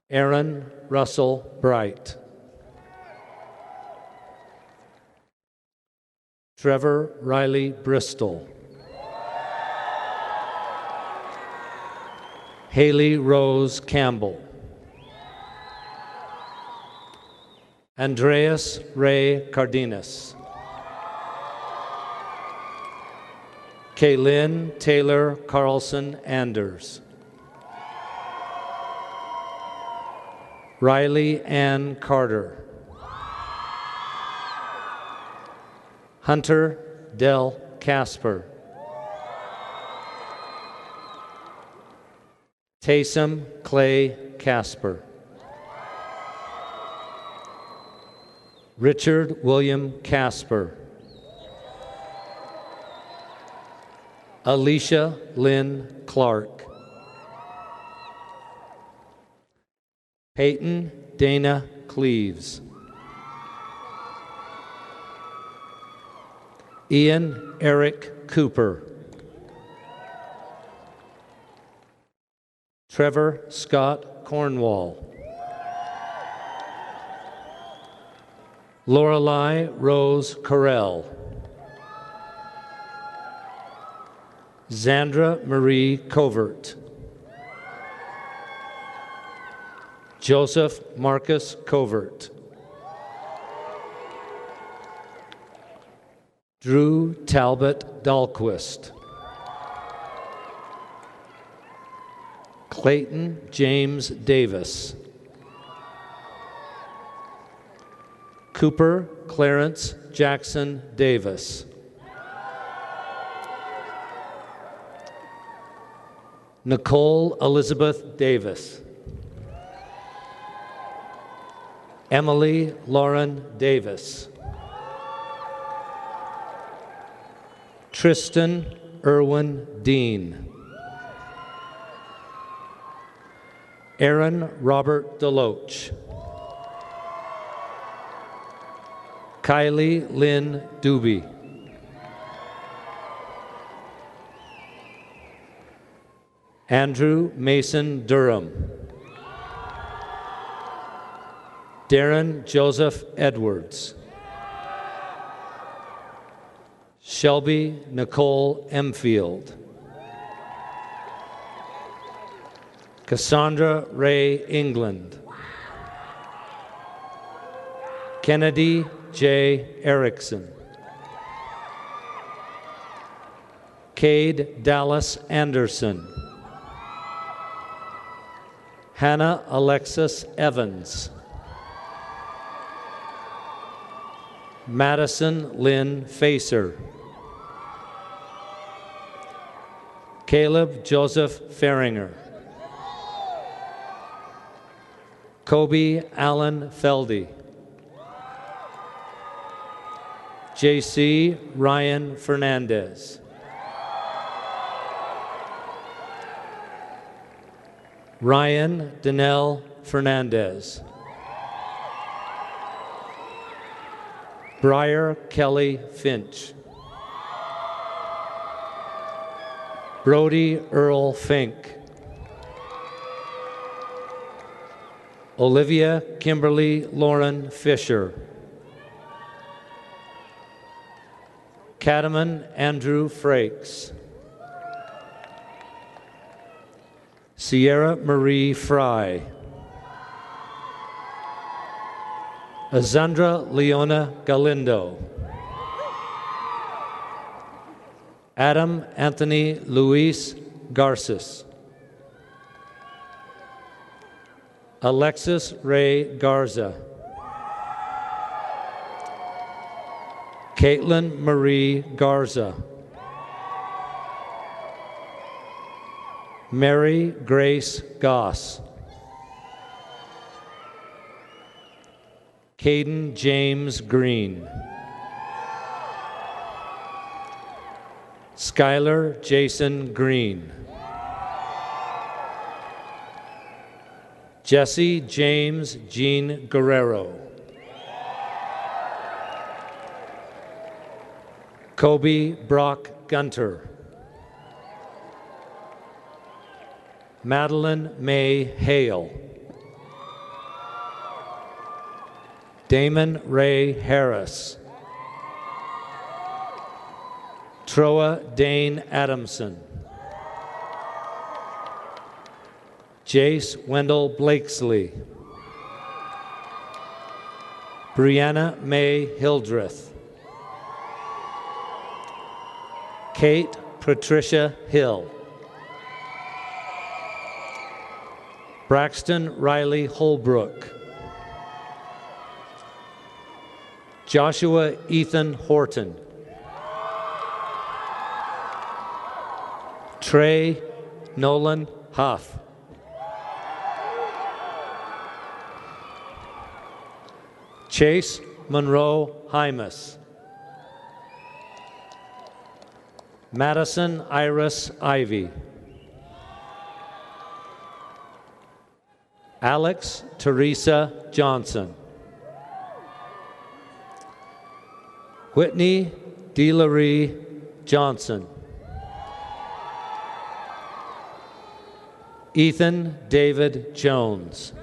Aaron Russell Bright. Trevor Riley Bristol. Haley Rose Campbell. Andreas Ray Cardenas. Kaylin Taylor Carlson Anders. Riley Ann Carter. Hunter Del Casper. Taysom Clay Casper. Richard William Casper. Alicia Lynn Clark. Peyton Dana Cleaves. Ian Eric Cooper. Trevor Scott Cornwall. Lorelei Rose Carell. Zandra Marie Covert. Joseph Marcus Covert. Drew Talbot Dahlquist. Clayton James Davis. Cooper Clarence Jackson Davis. Nicole Elizabeth Davis. Emily Lauren Davis. Tristan Irwin Dean. Aaron Robert Deloach. Kylie Lynn Doobie. Andrew Mason Durham. Darren Joseph Edwards. Shelby Nicole Emfield. Cassandra Ray England. Kennedy J. Erickson. Cade Dallas Anderson. Hannah Alexis Evans. Madison Lynn Facer. Caleb Joseph Feringer. Kobe Allen Feldy. J.C. Ryan Fernandez. Ryan Danelle Fernandez. Briar Kelly Finch. Brody Earl Fink. Olivia Kimberly Lauren Fisher. Catamon Andrew Frakes. Sierra Marie Fry. Azandra Leona Galindo. Adam Anthony Luis Garces. Alexis Ray Garza, Caitlin Marie Garza, Mary Grace Goss, Caden James Green, Skylar Jason Green, Jesse James Jean Guerrero, Kobe Brock Gunter, Madeline May Hale, Damon Ray Harris, Troa Dane Adamson, Jace Wendell Blakesley, Brianna May Hildreth, Kate Patricia Hill, Braxton Riley Holbrook, Joshua Ethan Horton, Trey Nolan Huff, Chase Monroe Hymas, Madison Iris Ivy, Alex Teresa Johnson, Whitney DeLarie Johnson, Ethan David Jones,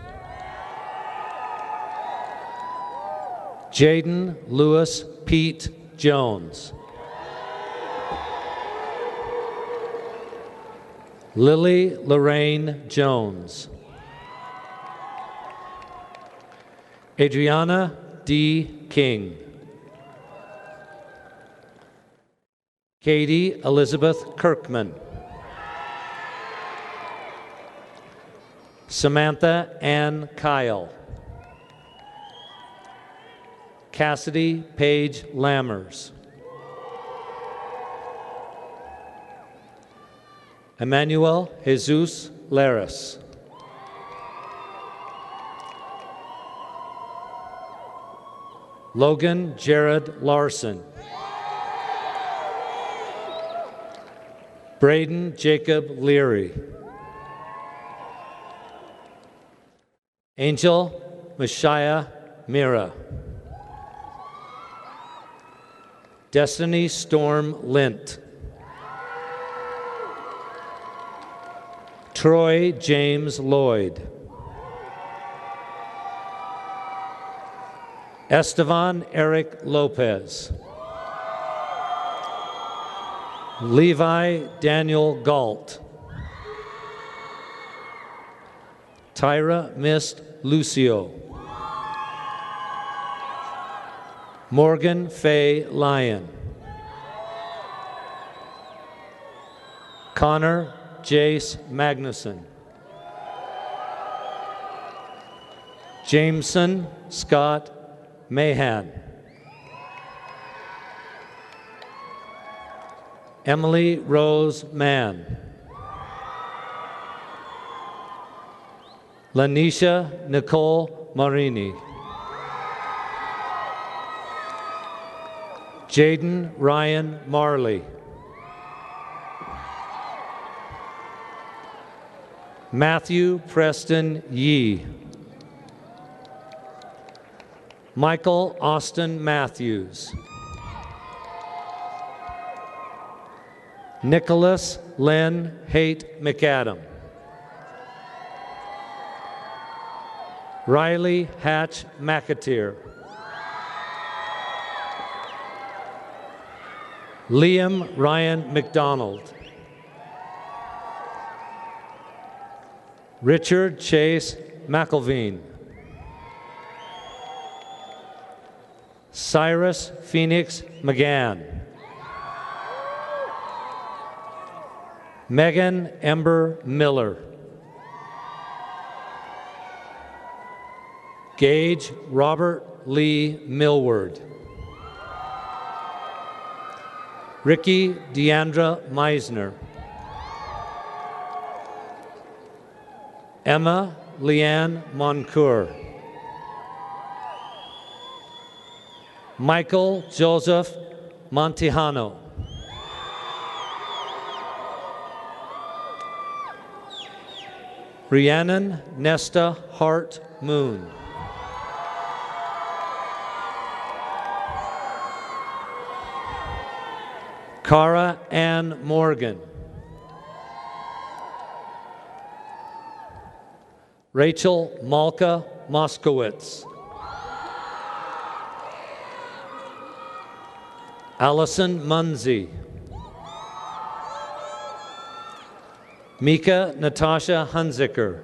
Jaden Lewis Pete Jones, Lily Lorraine Jones, Adriana D. King, Katie Elizabeth Kirkman, Samantha Ann Kyle, Cassidy Paige Lammers, Emmanuel Jesus Laris, Logan Jared Larson, Braden Jacob Leary, Angel Messiah Mira, Destiny Storm Lint, Troy James Lloyd, Estevan Eric Lopez, Levi Daniel Galt, Tyra Mist Lucio, Morgan Faye Lyon, Connor Jace Magnuson, Jameson Scott Mahan, Emily Rose Mann, Lanisha Nicole Marini, Jaden Ryan Marley, Matthew Preston Yee, Michael Austin Matthews, Nicholas Lynn Haight McAdam, Riley Hatch McAteer, Liam Ryan McDonald, Richard Chase McElveen, Cyrus Phoenix McGann, Megan Ember Miller, Gage Robert Lee Millward. Ricky Deandra Meisner. Emma Leanne Moncoeur. Michael Joseph Montijano. Rhiannon Nesta Hart Moon. Cara Ann Morgan. Rachel Malka Moskowitz. Allison Munsey. Mika Natasha Hunziker.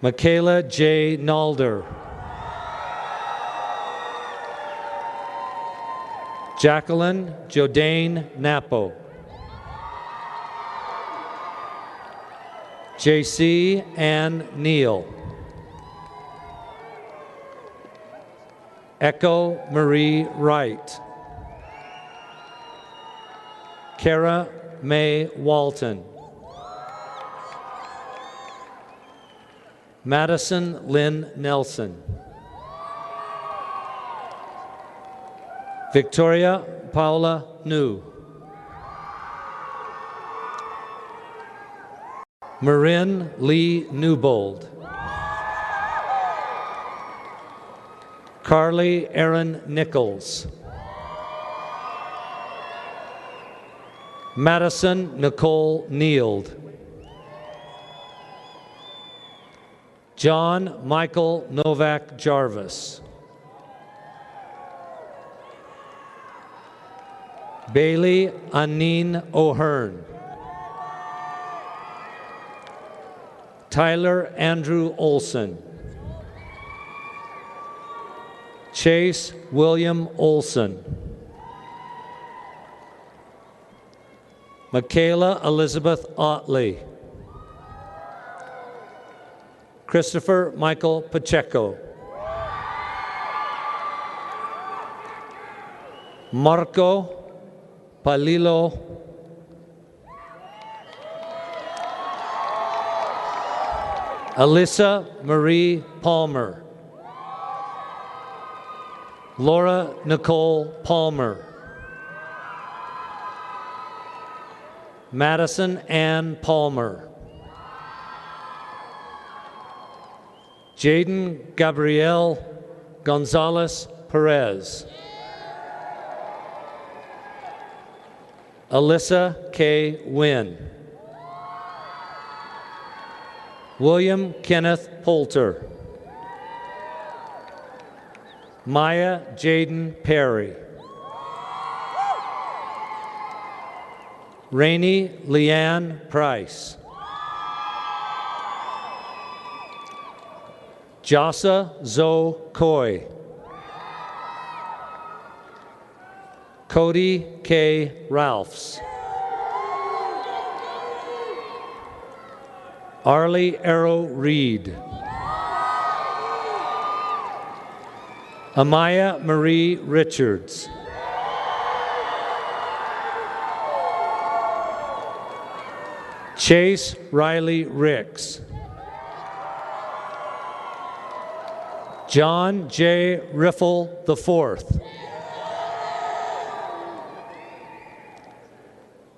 Michaela J. Nalder. Jacqueline Jodane Napo. J.C. Ann Neal. Echo Marie Wright. Kara May Walton. Madison Lynn Nelson. Victoria Paula New. Marin Lee Newbold. Carly Aaron Nichols. Madison Nicole Neild. John Michael Novak Jarvis. Bailey Aneen O'Hearn. Tyler Andrew Olson. Chase William Olson. Michaela Elizabeth Otley. Christopher Michael Pacheco. Marco Palilo. Alyssa Marie Palmer. Laura Nicole Palmer. Madison Ann Palmer. Jaden Gabrielle Gonzalez Perez. Alyssa K. Wynn. William Kenneth Poulter. Maya Jaden Perry. Rainey Leanne Price. Jossa Zoe Coy. Cody K. Ralphs. Arlie Arrow Reed. Amaya Marie Richards. Chase Riley Ricks. John J. Riffle IV.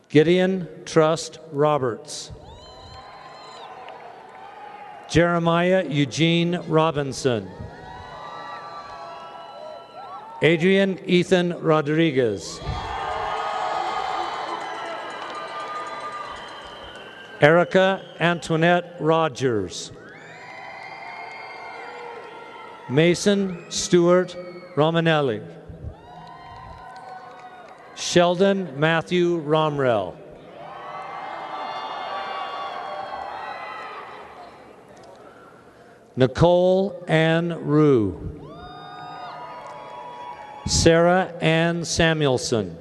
Gideon Trust Roberts. Jeremiah Eugene Robinson. Adrian Ethan Rodriguez. Erica Antoinette Rogers. Mason Stewart Romanelli. Sheldon Matthew Romrell. Nicole Ann Rue. Sarah Ann Samuelson.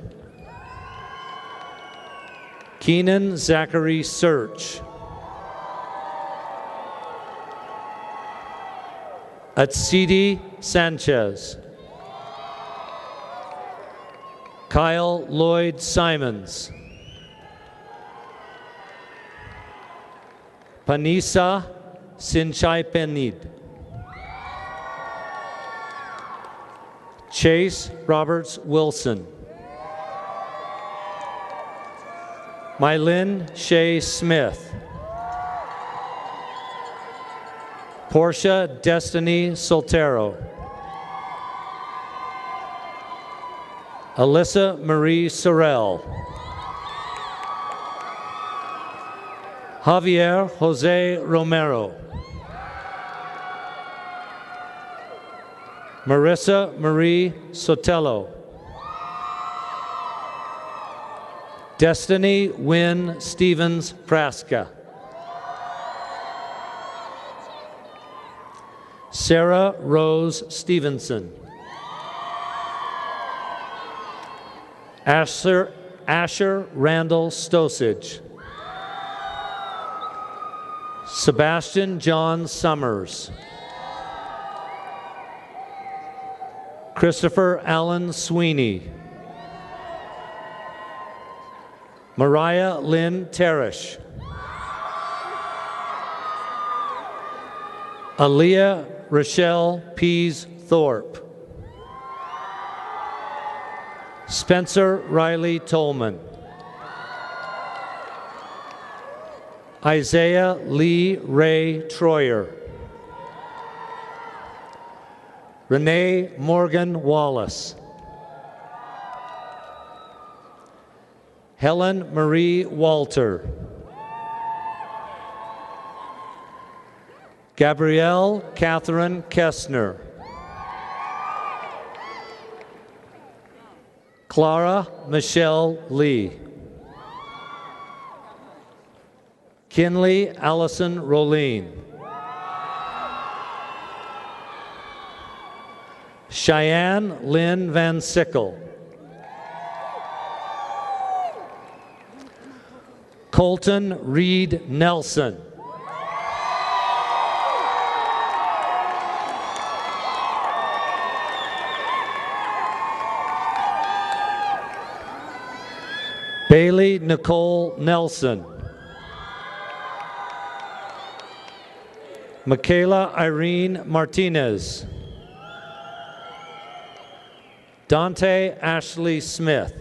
Keenan Zachary Search. Atsidi Sanchez. Kyle Lloyd Simons. Panisa Sinchai Penid. Chase Roberts Wilson. Mylin Shea Smith. Portia Destiny Soltero. Alyssa Marie Sorrell. Javier Jose Romero. Marissa Marie Sotelo. Destiny Wynn Stevens Praska. Sarah Rose Stevenson. Asher Randall Stosage. Sebastian John Summers. Christopher Allen Sweeney. Mariah Lynn Teresh. Aaliyah Rochelle Pease Thorpe. Spencer Riley Tolman. Isaiah Lee Ray Troyer. Renee Morgan Wallace. Helen Marie Walter. Gabrielle Catherine Kestner. Clara Michelle Lee. Kinley Allison Roline. Cheyenne Lynn Van Sickle. Colton Reed Nelson. Bailey Nicole Nelson. Michaela Irene Martinez. Dante Ashley Smith.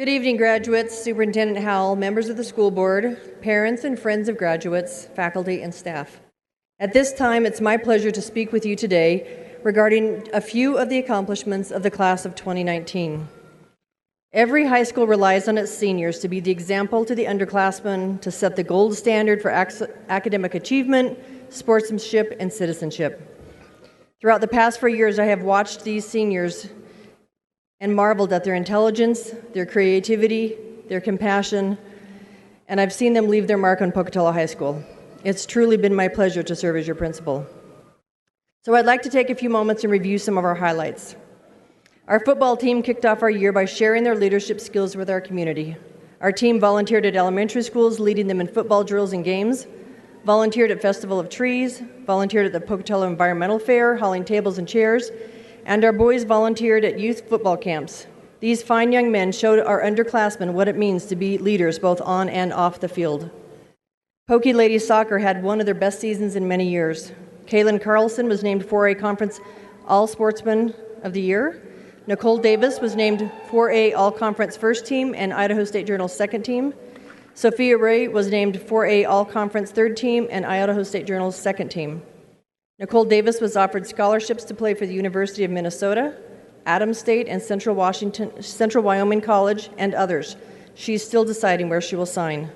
Good evening, graduates, Superintendent Howell, members of the school board, parents and friends of graduates, faculty, and staff. At this time, it's my pleasure to speak with you today regarding a few of the accomplishments of the class of 2019. Every high school relies on its seniors to be the example to the underclassmen, to set the gold standard for academic achievement, sportsmanship, and citizenship. Throughout the past 4 years, I have watched these seniors and marveled at their intelligence, their creativity, their compassion, and I've seen them leave their mark on Pocatello High School. It's truly been my pleasure to serve as your principal. So I'd like to take a few moments and review some of our highlights. Our football team kicked off our year by sharing their leadership skills with our community. Our team volunteered at elementary schools, leading them in football drills and games, volunteered at Festival of Trees, volunteered at the Pocatello Environmental Fair, hauling tables and chairs, and our boys volunteered at youth football camps. These fine young men showed our underclassmen what it means to be leaders both on and off the field. Pokey Ladies Soccer had one of their best seasons in many years. Kaylin Carlson was named 4A Conference All-Sportsman of the Year. Nicole Davis was named 4A All-Conference First Team and Idaho State Journal Second Team. Sophia Ray was named 4A All-Conference Third Team and Idaho State Journal's Second Team. Nicole Davis was offered scholarships to play for the University of Minnesota, Adams State, and Central Wyoming College, and others. She's still deciding where she will sign.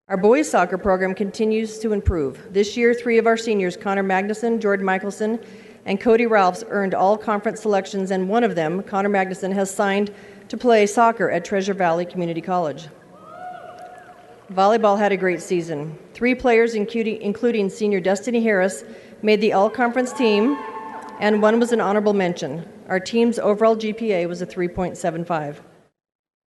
Our boys soccer program continues to improve. This year, 3 of our seniors, Connor Magnuson, Jordan Michelson, and Cody Ralphs, earned all conference selections, and one of them, Connor Magnuson, has signed to play soccer at Treasure Valley Community College. Volleyball had a great season. 3 players, including senior Destiny Harris, made the all-conference team, and 1 was an honorable mention. Our team's overall GPA was a 3.75.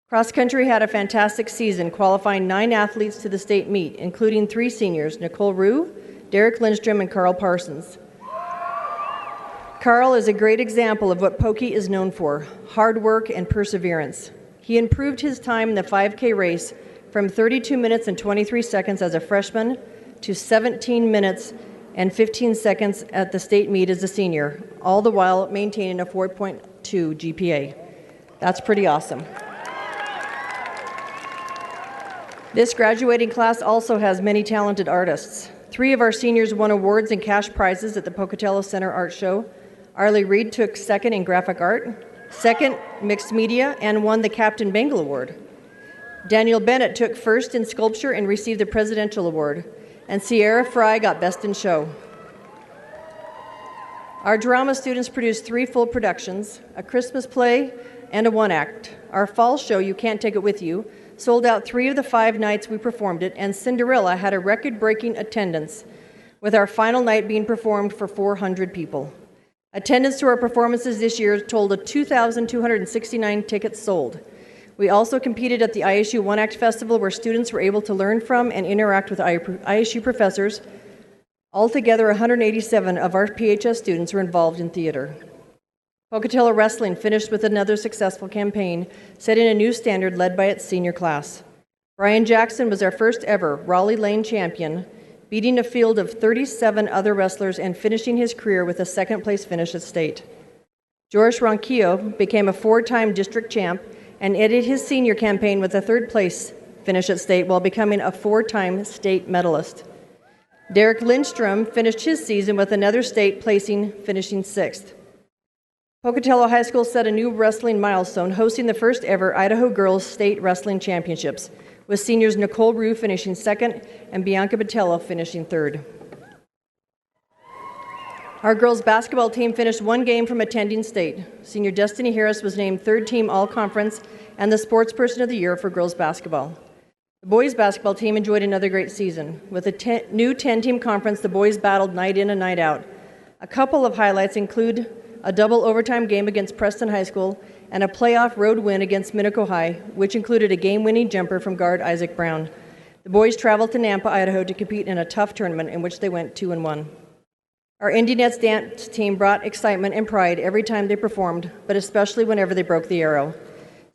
Cross country had a fantastic season, qualifying 9 athletes to the state meet, including 3 seniors, Nicole Rue, Derek Lindstrom, and Carl Parsons. Carl is a great example of what Pokey is known for, hard work and perseverance. He improved his time in the 5K race from 32 minutes and 23 seconds as a freshman to 17 minutes and 15 seconds at the state meet as a senior, all the while maintaining a 4.2 GPA. That's pretty awesome. This graduating class also has many talented artists. 3 of our seniors won awards and cash prizes at the Pocatello Center Art Show. Arlie Reed took 2nd in graphic art, 2nd mixed media, and won the Captain Bengal Award. Daniel Bennett took 1st in sculpture and received the Presidential Award, and Sierra Fry got Best in Show. Our drama students produced 3 full productions, a Christmas play, and a one-act. Our fall show, You Can't Take It With You, sold out 3 of the 5 nights we performed it, and Cinderella had a record-breaking attendance, with our final night being performed for 400 people. Attendance to our performances this year totaled 2,269 tickets sold. We also competed at the ISU One Act Festival, where students were able to learn from and interact with ISU professors. Altogether, 187 of our PHS students were involved in theater. Pocatello Wrestling finished with another successful campaign, setting a new standard led by its senior class. Brian Jackson was our first ever Raleigh Lane champion, beating a field of 37 other wrestlers and finishing his career with a 2nd-place finish at state. George Ronquillo became a 4-time district champ and ended his senior campaign with a 3rd-place finish at state while becoming a 4-time state medalist. Derek Lindstrom finished his season with another state placing, finishing 6th. Pocatello High School set a new wrestling milestone, hosting the first ever Idaho Girls State Wrestling Championships, with seniors Nicole Rue finishing 2nd and Bianca Botello finishing 3rd. Our girls basketball team finished 1 game from attending state. Senior Destiny Harris was named 3rd team all-conference and the sportsperson of the year for girls basketball. The boys basketball team enjoyed another great season. With a new 10-team conference, the boys battled night in and night out. A couple of highlights include a double overtime game against Preston High School and a playoff road win against Minico High, which included a game-winning jumper from guard Isaac Brown. The boys traveled to Nampa, Idaho to compete in a tough tournament in which they went 2-1. Our Indianettes dance team brought excitement and pride every time they performed, but especially whenever they broke the arrow.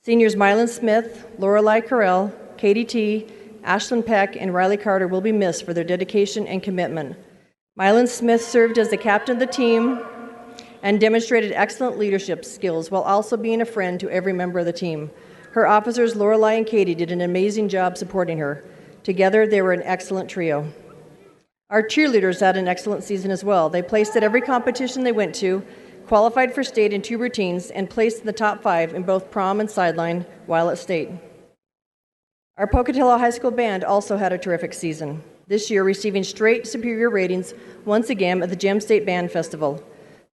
Seniors Mylan Smith, Lorelei Carell, Katie T., Ashlyn Peck, and Riley Carter will be missed for their dedication and commitment. Mylan Smith served as the captain of the team and demonstrated excellent leadership skills while also being a friend to every member of the team. Her officers, Lorelei and Katie, did an amazing job supporting her. Together, they were an excellent trio. Our cheerleaders had an excellent season as well. They placed at every competition they went to, qualified for state in 2 routines, and placed in the top 5 in both prom and sideline while at state. Our Pocatello High School band also had a terrific season, this year receiving straight superior ratings once again at the Gem State Band Festival.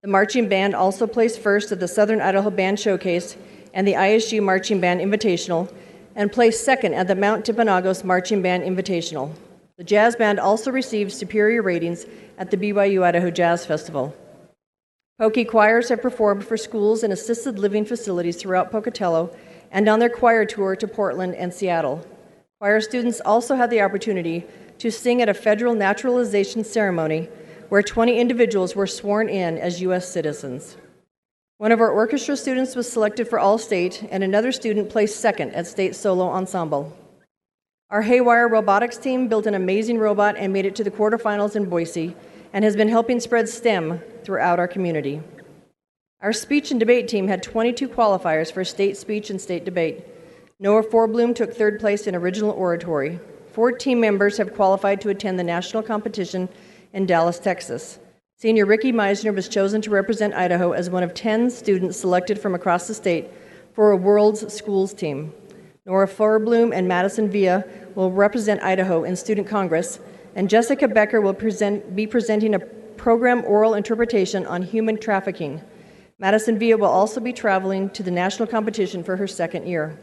The marching band also placed first at the Southern Idaho Band Showcase and the ISU Marching Band Invitational, and placed second at the Mount Timpanogos Marching Band Invitational. The jazz band also received superior ratings at the BYU Idaho Jazz Festival. Pokey choirs have performed for schools and assisted living facilities throughout Pocatello and on their choir tour to Portland and Seattle. Choir students also had the opportunity to sing at a federal naturalization ceremony where 20 individuals were sworn in as U.S. citizens. One of our orchestra students was selected for All-State, and another student placed second at State Solo Ensemble. Our Haywire Robotics team built an amazing robot and made it to the quarterfinals in Boise, and has been helping spread STEM throughout our community. Our speech and debate team had 22 qualifiers for state speech and state debate. Noah Forbloom took 3rd place in original oratory. 4 team members have qualified to attend the national competition in Dallas, Texas. Senior Ricky Meisner was chosen to represent Idaho as one of 10 students selected from across the state for a World's Schools team. Nora Forbloom and Madison Villa will represent Idaho in Student Congress, and Jessica Becker will be presenting a program oral interpretation on human trafficking. Madison Villa will also be traveling to the national competition for her 2nd year.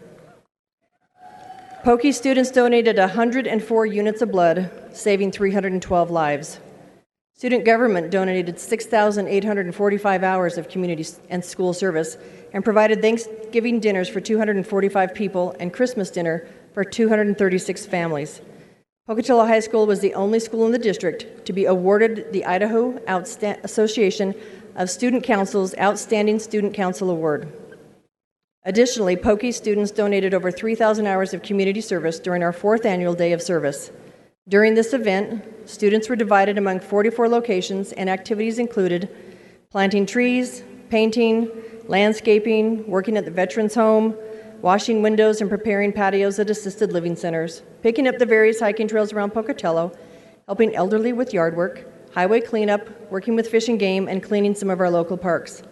Pokey students donated 104 units of blood, saving 312 lives. Student government donated 6,845 hours of community and school service and provided Thanksgiving dinners for 245 people and Christmas dinner for 236 families. Pocatello High School was the only school in the district to be awarded the Idaho Association of Student Council's Outstanding Student Council Award. Additionally, Pokey students donated over 3,000 hours of community service during our 4th annual Day of Service. During this event, students were divided among 44 locations, and activities included planting trees, painting, landscaping, working at the Veterans Home, washing windows and preparing patios at assisted living centers, picking up the various hiking trails around Pocatello, helping elderly with yard work, highway cleanup, working with Fish and Game, and cleaning some of our local parks.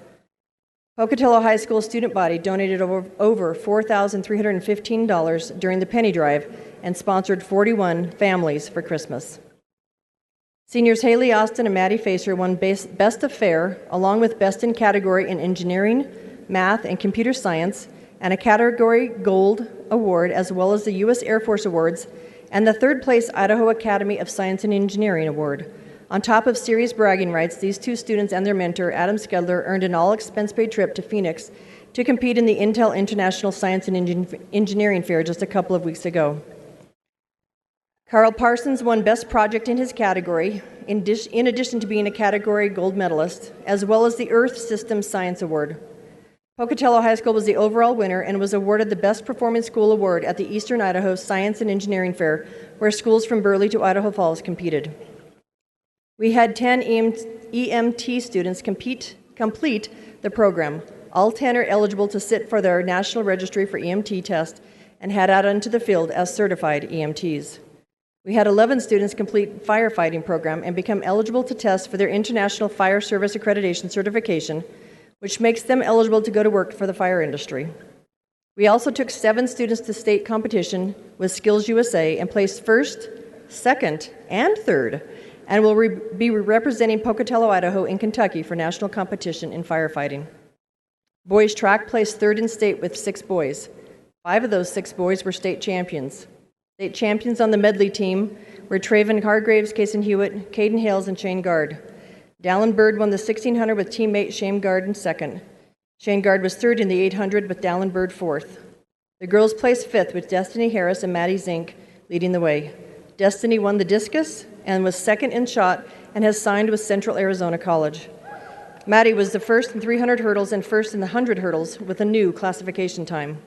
Pocatello High School student body donated over $4,315 during the Penny Drive and sponsored 41 families for Christmas. Seniors Haley Austin and Maddie Facer won Best of Fair, along with Best in Category in Engineering, Math, and Computer Science, and a Category Gold Award, as well as the U.S. Air Force Awards, and the 3rd place Idaho Academy of Science and Engineering Award. On top of serious bragging rights, these 2 students and their mentor, Adam Scudler, earned an all-expense-paid trip to Phoenix to compete in the Intel International Science and Engineering Fair just a couple of weeks ago. Carl Parsons won Best Project in his category, in addition to being a category gold medalist, as well as the Earth Systems Science Award. Pocatello High School was the overall winner and was awarded the Best Performing School Award at the Eastern Idaho Science and Engineering Fair, where schools from Burley to Idaho Falls competed. We had 10 EMT students complete the program. All 10 are eligible to sit for their National Registry for EMT test and head out into the field as certified EMTs. We had 11 students complete firefighting program and become eligible to test for their International Fire Service Accreditation certification, which makes them eligible to go to work for the fire industry. We also took 7 students to state competition with Skills USA and placed 1st, 2nd, and 3rd, and will be representing Pocatello, Idaho in Kentucky for national competition in firefighting. Boys track placed 3rd in state with 6 boys. 5 of those 6 boys were state champions. State champions on the medley team were Traven Hargraves, Kason Hewitt, Caden Hales, and Shane Gard. Dallin Bird won the 1600 with teammate Shane Gard in 2nd. Shane Gard was 3rd in the 800 with Dallin Bird 4th. The girls placed 5th with Destiny Harris and Maddie Zink leading the way. Destiny won the discus and was 2nd in shot and has signed with Central Arizona College. Maddie was the 1st in 300 hurdles and 1st in the 100 hurdles with a new classification time.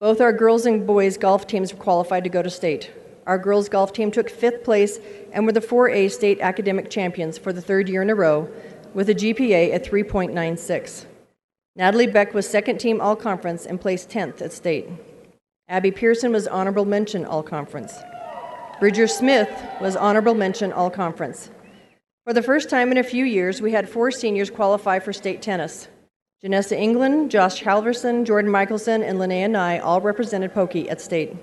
Both our girls and boys golf teams were qualified to go to state. Our girls golf team took 5th place and were the 4A state academic champions for the 3rd year in a row with a GPA at 3.96. Natalie Beck was second team all-conference and placed 10th at state. Abby Pearson was honorable mention all-conference. Bridger Smith was honorable mention all-conference. For the first time in a few years, we had 4 seniors qualify for state tennis. Janessa England, Josh Halverson, Jordan Michelson, and Linnea Nye all represented Pokey at state.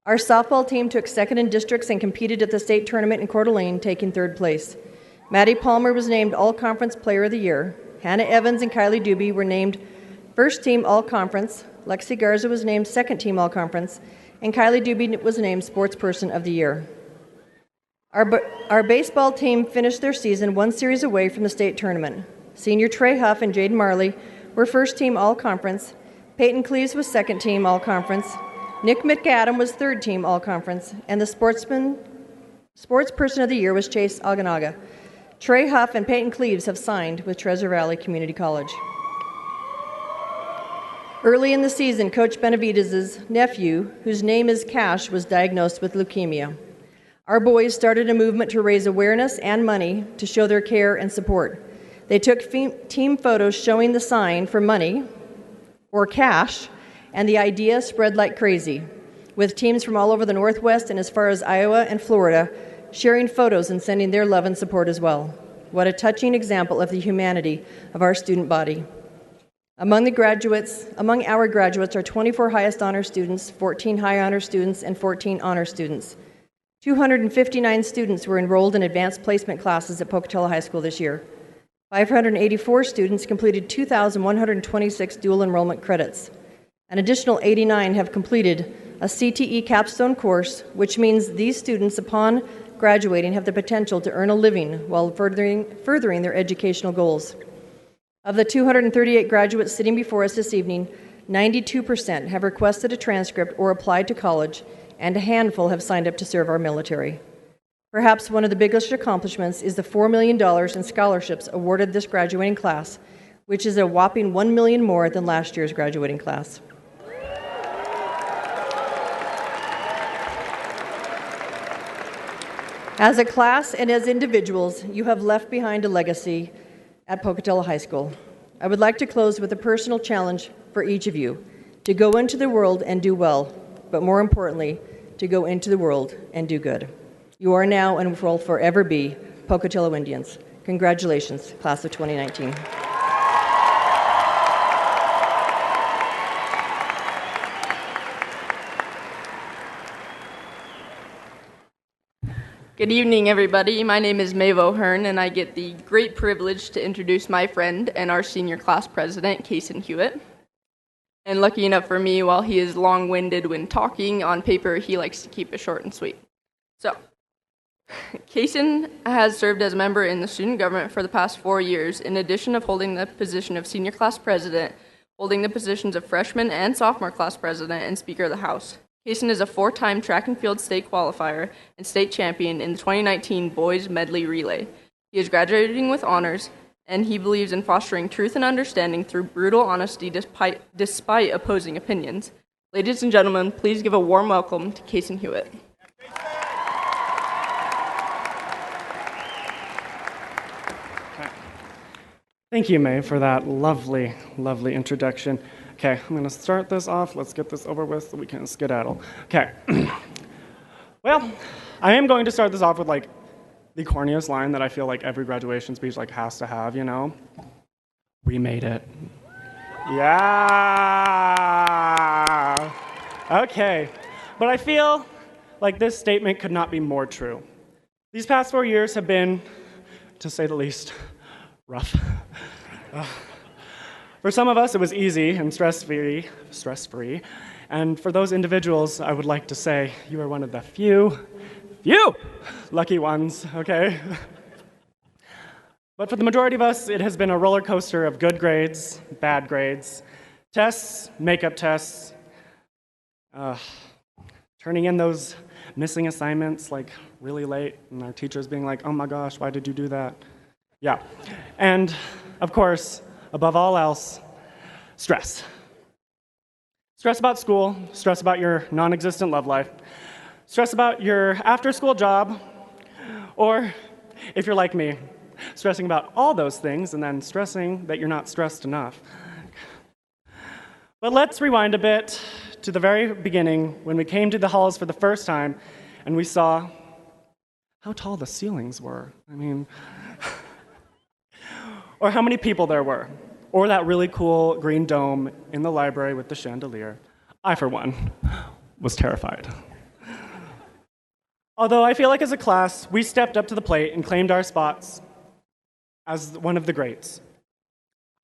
Our softball team took second in districts and competed at the state tournament in Coeur d'Alene, taking 3rd place. Maddie Palmer was named All-Conference Player of the Year. Hannah Evans and Kylie Doobie were named First Team All-Conference. Lexi Garza was named Second Team All-Conference. And Kylie Doobie was named Sportsperson of the Year. Our baseball team finished their season 1 series away from the state tournament. Senior Trey Huff and Jaden Marley were First Team All-Conference. Peyton Cleaves was Second Team All-Conference. Nick McAdam was 3rd Team All-Conference. And the Sportsperson of the Year was Chase Aganaga. Trey Huff and Peyton Cleaves have signed with Treasure Valley Community College. Early in the season, Coach Benavidez' nephew, whose name is Cash, was diagnosed with leukemia. Our boys started a movement to raise awareness and money to show their care and support. They took team photos showing the sign for money, or cash, and the idea spread like crazy, with teams from all over the Northwest and as far as Iowa and Florida sharing photos and sending their love and support as well. What a touching example of the humanity of our student body. Among our graduates are 24 highest honor students, 14 high honor students, and 14 honor students. 259 students were enrolled in advanced placement classes at Pocatello High School this year. 584 students completed 2,126 dual enrollment credits. An additional 89 have completed a CTE capstone course, which means these students, upon graduating, have the potential to earn a living while furthering their educational goals. Of the 238 graduates sitting before us this evening, 92% have requested a transcript or applied to college, and a handful have signed up to serve our military. Perhaps one of the biggest accomplishments is the $4 million in scholarships awarded this graduating class, which is a whopping $1 million more than last year's graduating class. As a class and as individuals, you have left behind a legacy at Pocatello High School. I would like to close with a personal challenge for each of you to go into the world and do well, but more importantly, to go into the world and do good. You are now and will forever be Pocatello Indians. Congratulations, class of 2019. Good evening, everybody. My name is Maeve O'Hearn, and I get the great privilege to introduce my friend and our senior class president, Kason Hewitt. And lucky enough for me, while he is long-winded when talking, on paper he likes to keep it short and sweet. So, Kason has served as a member in the student government for the past 4 years, in addition of holding the position of senior class president, holding the positions of freshman and sophomore class president, and Speaker of the House. Kason is a 4-time track and field state qualifier and state champion in the 2019 Boys Medley Relay. He is graduating with honors, and he believes in fostering truth and understanding through brutal honesty despite opposing opinions. Ladies and gentlemen, please give a warm welcome to Kason Hewitt. Thank you, May, for that lovely, lovely introduction. Okay, I'm going to start this off. Let's get this over with so we can skedaddle. Okay. Well, I am going to start this off with, like, the corniest line that I feel like every graduation speech, like, has to have, you know? We made it. Yeah! Okay. But I feel like this statement could not be more true. These past 4 years have been, to say the least, rough. For some of us, it was easy and stress-free. And for those individuals, I would like to say you are one of the few lucky ones, okay? But for the majority of us, it has been a roller coaster of good grades, bad grades, tests, makeup tests, turning in those missing assignments like really late, and our teachers being like, oh my gosh, why did you do that? Yeah. And of course, above all else, stress. Stress about school, stress about your non-existent love life, stress about your after-school job, or if you're like me, stressing about all those things and then stressing that you're not stressed enough. But let's rewind a bit to the very beginning when we came to the halls for the first time and we saw how tall the ceilings were. I mean, or how many people there were, or that really cool green dome in the library with the chandelier. I, for one, was terrified. Although I feel like as a class, we stepped up to the plate and claimed our spots as one of the greats.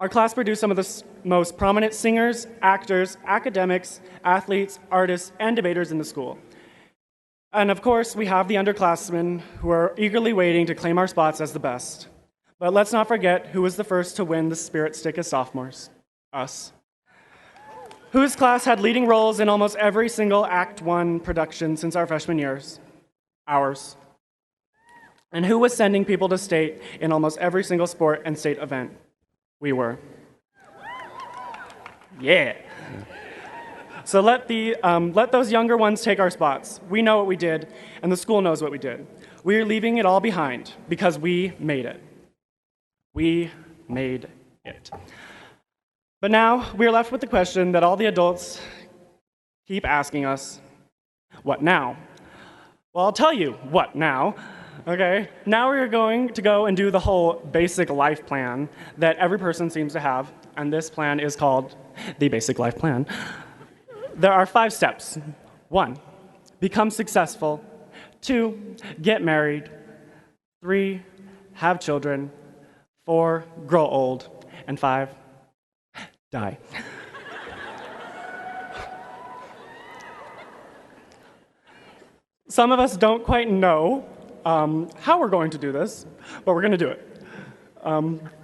Our class produced some of the most prominent singers, actors, academics, athletes, artists, and debaters in the school. And of course, we have the underclassmen who are eagerly waiting to claim our spots as the best. But let's not forget who was the first to win the Spirit Stick as sophomores, us. Whose class had leading roles in almost every single Act 1 production since our freshman years? Ours. And who was sending people to state in almost every single sport and state event? We were. Yeah. So let those younger ones take our spots. We know what we did, and the school knows what we did. We are leaving it all behind because we made it. We made it. But now we are left with the question that all the adults keep asking us, what now? Well, I'll tell you what now. Okay, now we're going to go and do the whole basic life plan that every person seems to have, and this plan is called the Basic Life Plan. There are 5 steps. 1, become successful. 2, get married. 3, have children. 4, grow old. And 5, die. Some of us don't quite know how we're going to do this, but we're going to do it.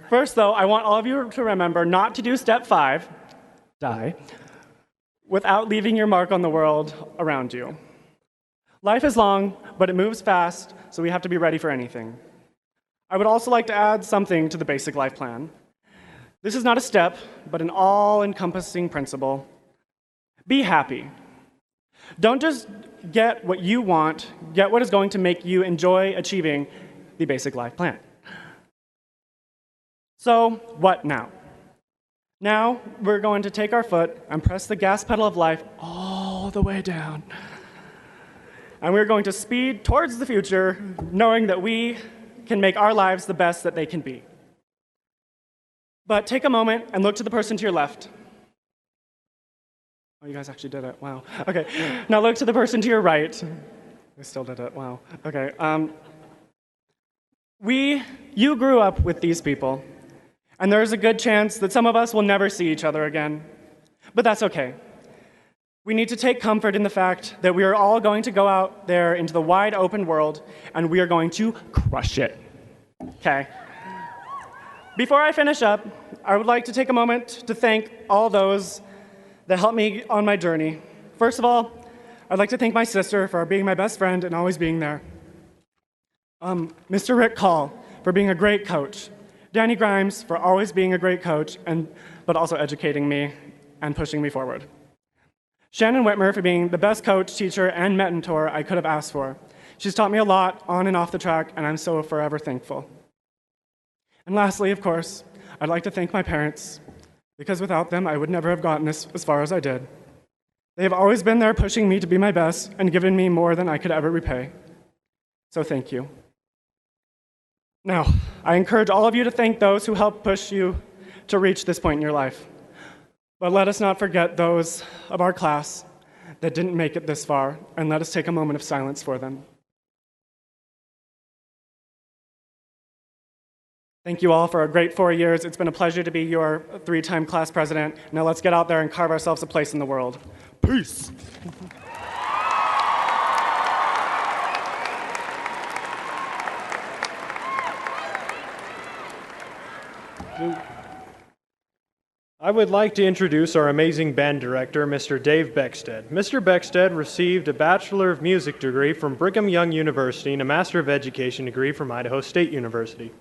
First, though, I want all of you to remember not to do step 5, die, without leaving your mark on the world around you. Life is long, but it moves fast, so we have to be ready for anything. I would also like to add something to the Basic Life Plan. This is not a step, but an all-encompassing principle. Be happy. Don't just get what you want, get what is going to make you enjoy achieving the Basic Life Plan. So, what now? Now, we're going to take our foot and press the gas pedal of life all the way down. And we're going to speed towards the future, knowing that we can make our lives the best that they can be. But take a moment and look to the person to your left. Oh, you guys actually did it. Wow. Okay. Now look to the person to your right. They still did it. Wow. Okay. You grew up with these people, and there's a good chance that some of us will never see each other again. But that's okay. We need to take comfort in the fact that we are all going to go out there into the wide open world, and we are going to crush it. Okay? Before I finish up, I would like to take a moment to thank all those that helped me on my journey. First of all, I'd like to thank my sister for being my best friend and always being there. Mr. Rick Call for being a great coach. Danny Grimes for always being a great coach, but also educating me and pushing me forward. Shannon Whitmer for being the best coach, teacher, and mentor I could have asked for. She's taught me a lot on and off the track, and I'm so forever thankful. And lastly, of course, I'd like to thank my parents, because without them, I would never have gotten this as far as I did. They have always been there pushing me to be my best and given me more than I could ever repay. So thank you. Now, I encourage all of you to thank those who helped push you to reach this point in your life. But let us not forget those of our class that didn't make it this far, and let us take a moment of silence for them. Thank you all for a great 4 years. It's been a pleasure to be your 3-time class president. Now let's get out there and carve ourselves a place in the world. Peace. I would like to introduce our amazing band director, Mr. Dave Beckstead. Mr. Beckstead received a Bachelor of Music degree from Brigham Young University and a Master of Education degree from Idaho State University.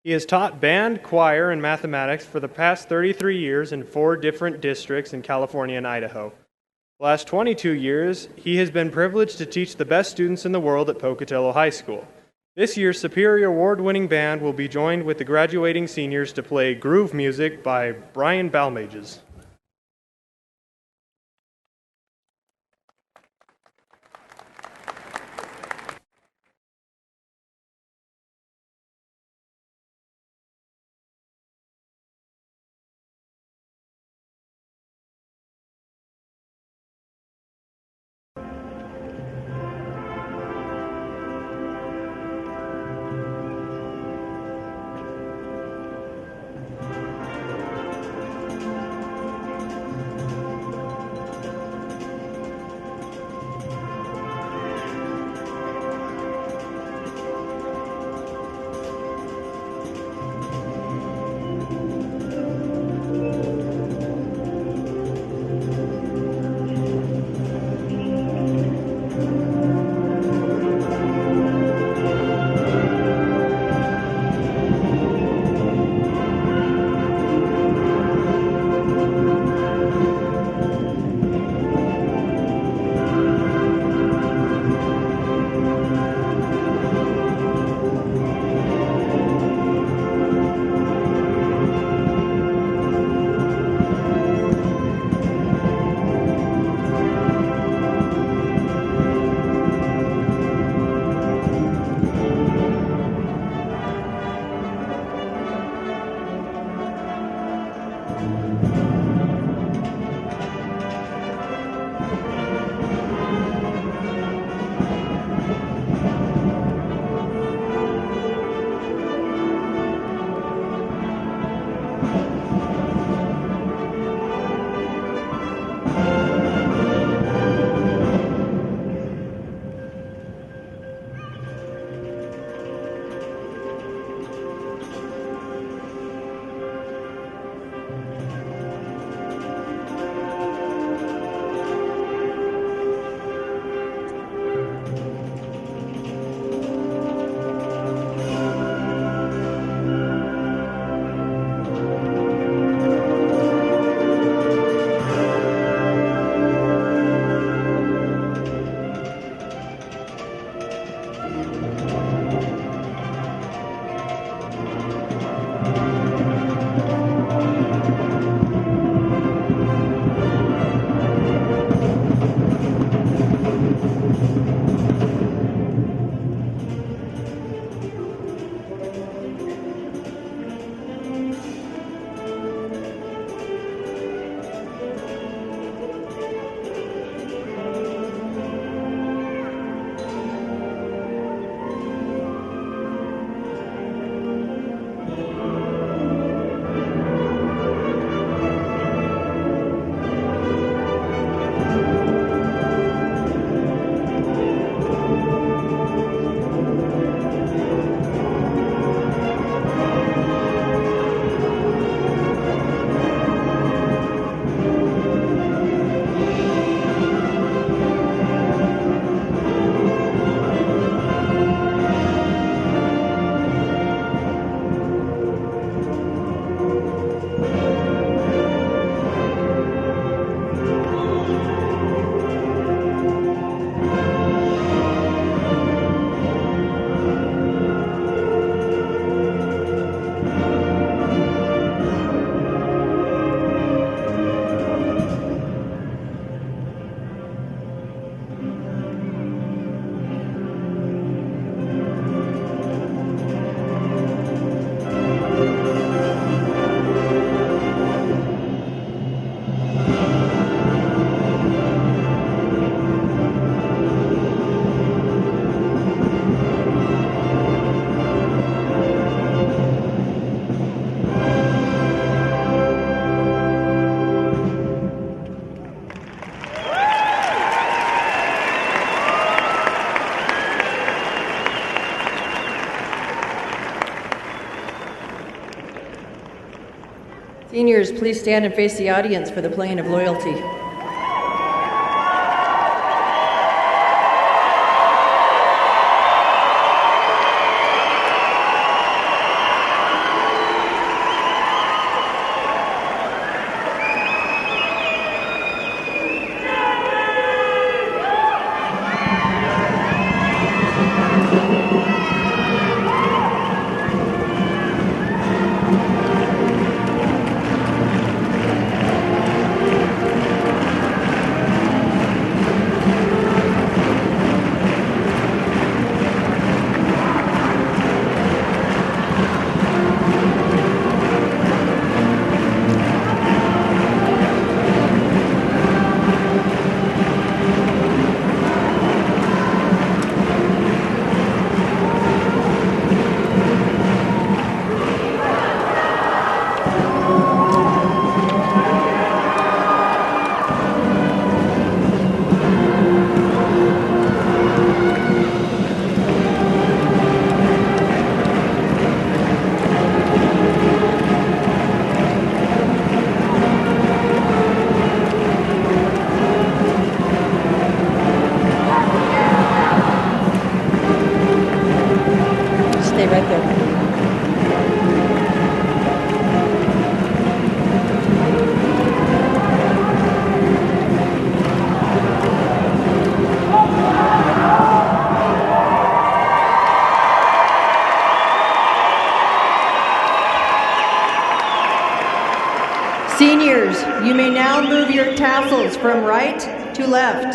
He has taught band, choir, and mathematics for the past 33 years in 4 different districts in California and Idaho. The last 22 years, he has been privileged to teach the best students in the world at Pocatello High School. This year's Superior Award-winning band will be joined with the graduating seniors to play Groove Music by Brian Balmages. Seniors, please stand and face the audience for the playing of Loyalty. Seniors, you may now move your tassels from right to left.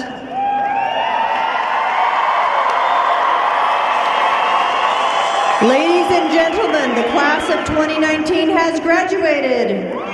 Ladies and gentlemen, the class of 2019 has graduated.